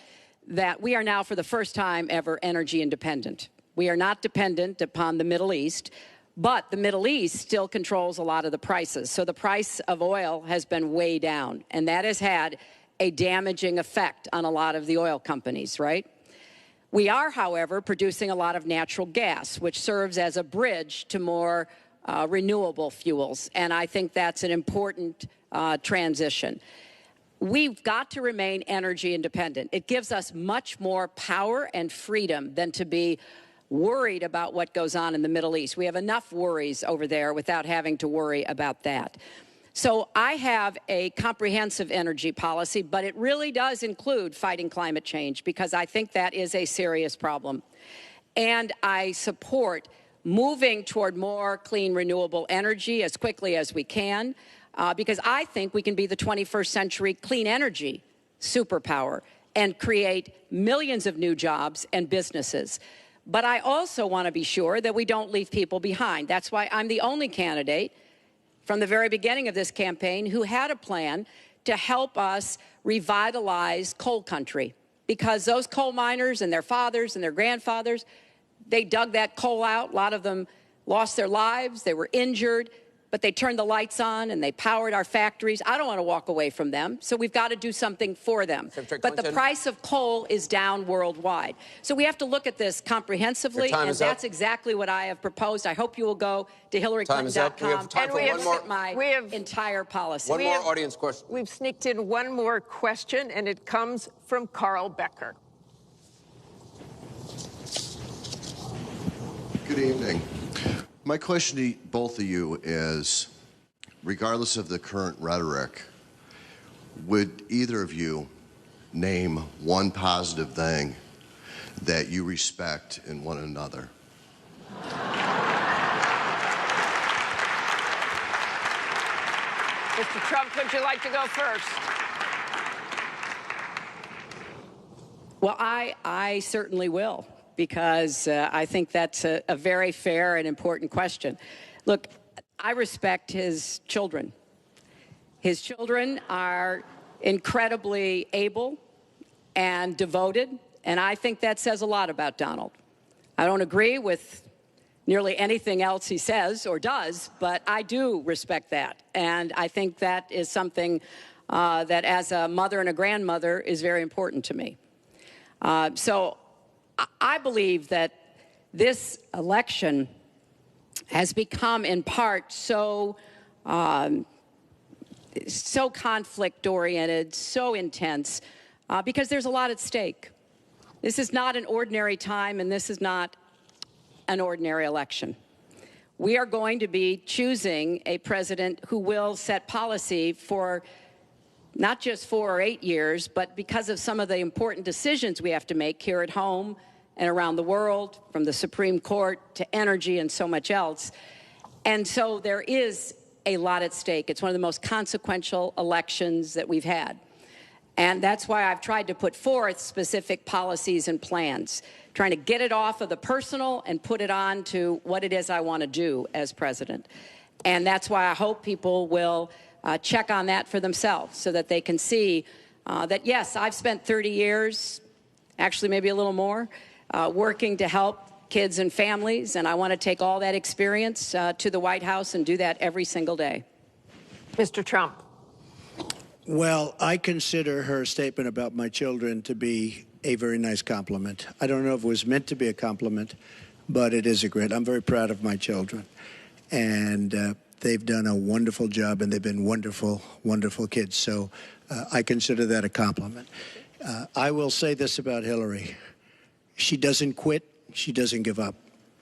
that we are now, for the first time ever, energy independent. We are not dependent upon the Middle East, but the Middle East still controls a lot of the prices. So the price of oil has been way down, and that has had a damaging effect on a lot of the oil companies, right? We are, however, producing a lot of natural gas, which serves as a bridge to more renewable fuels, and I think that's an important transition. We've got to remain energy independent. It gives us much more power and freedom than to be worried about what goes on in the Middle East. We have enough worries over there without having to worry about that. So I have a comprehensive energy policy, but it really does include fighting climate change, because I think that is a serious problem. And I support moving toward more clean, renewable energy as quickly as we can. Because I think we can be the 21st century clean energy superpower and create millions of new jobs and businesses. But I also want to be sure that we don't leave people behind. That's why I'm the only candidate from the very beginning of this campaign who had a plan to help us revitalize coal country. Because those coal miners and their fathers and their grandfathers, they dug that coal out. A lot of them lost their lives. They were injured. But they turned the lights on and they powered our factories. I don't want to walk away from them, so we've got to do something for them. But the price of coal is down worldwide. So we have to look at this comprehensively, and that's exactly what I have proposed. I hope you will go to HillaryClinton.com and look at my entire policy. One more audience question. We've sneaked in one more question, and it comes from Carl Becker. Good evening. My question to both of you is, regardless of the current rhetoric, would either of you name one positive thing that you respect in one another? Mr. Trump, would you like to go first? Well, I certainly will, because I think that's a very fair and important question. Look, I respect his children. His children are incredibly able and devoted, and I think that says a lot about Donald. I don't agree with nearly anything else he says or does, but I do respect that. And I think that is something that, as a mother and a grandmother, is very important to me. So I believe that this election has become, in part, so conflict-oriented, so intense, because there's a lot at stake. This is not an ordinary time, and this is not an ordinary election. We are going to be choosing a president who will set policy for not just 4 or 8 years, but because of some of the important decisions we have to make here at home and around the world, from the Supreme Court to energy and so much else. And so there is a lot at stake. It's one of the most consequential elections that we've had. And that's why I've tried to put forth specific policies and plans, trying to get it off of the personal and put it on to what it is I want to do as president. And that's why I hope people will check on that for themselves, so that they can see that, yes, I've spent 30 years, actually maybe a little more, working to help kids and families, and I want to take all that experience to the White House and do that every single day. Mr. Trump. Well, I consider her statement about my children to be a very nice compliment. I don't know if it was meant to be a compliment, but it is a great. I'm very proud of my children, and they've done a wonderful job, and they've been wonderful, wonderful kids. So I consider that a compliment. I will say this about Hillary. She doesn't quit. She doesn't give up.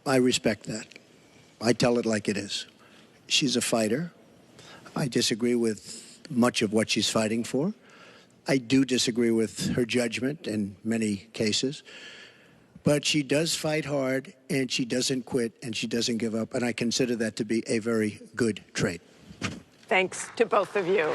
I respect that. I tell it like it is. She's a fighter. I disagree with much of what she's fighting for. I do disagree with her judgment in many cases. But she does fight hard, and she doesn't quit, and she doesn't give up. And I consider that to be a very good trait. Thanks to both of you.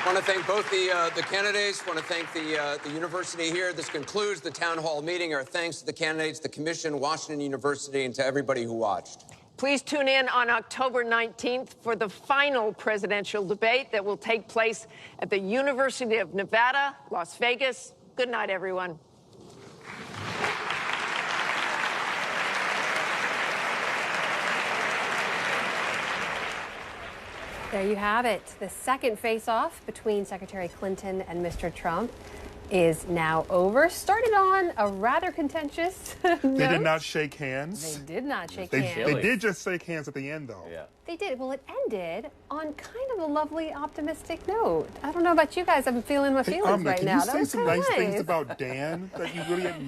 I want to thank both the candidates. I want to thank the university here. This concludes the town hall meeting. Our thanks to the candidates, the commission, Washington University, and to everybody who watched. Please tune in on October 19th for the final presidential debate that will take place at the University of Nevada, Las Vegas. Good night, everyone. There you have it. The second face-off between Secretary Clinton and Mr. Trump is now over. Started on a rather contentious note. They did not shake hands. They did not shake hands. They did just shake hands at the end, though. Yeah. They did. Well, it ended on kind of a lovely, optimistic note. I don't know about you guys. I'm feeling my feelings right now. Can you say some nice things about Dan that you really admire?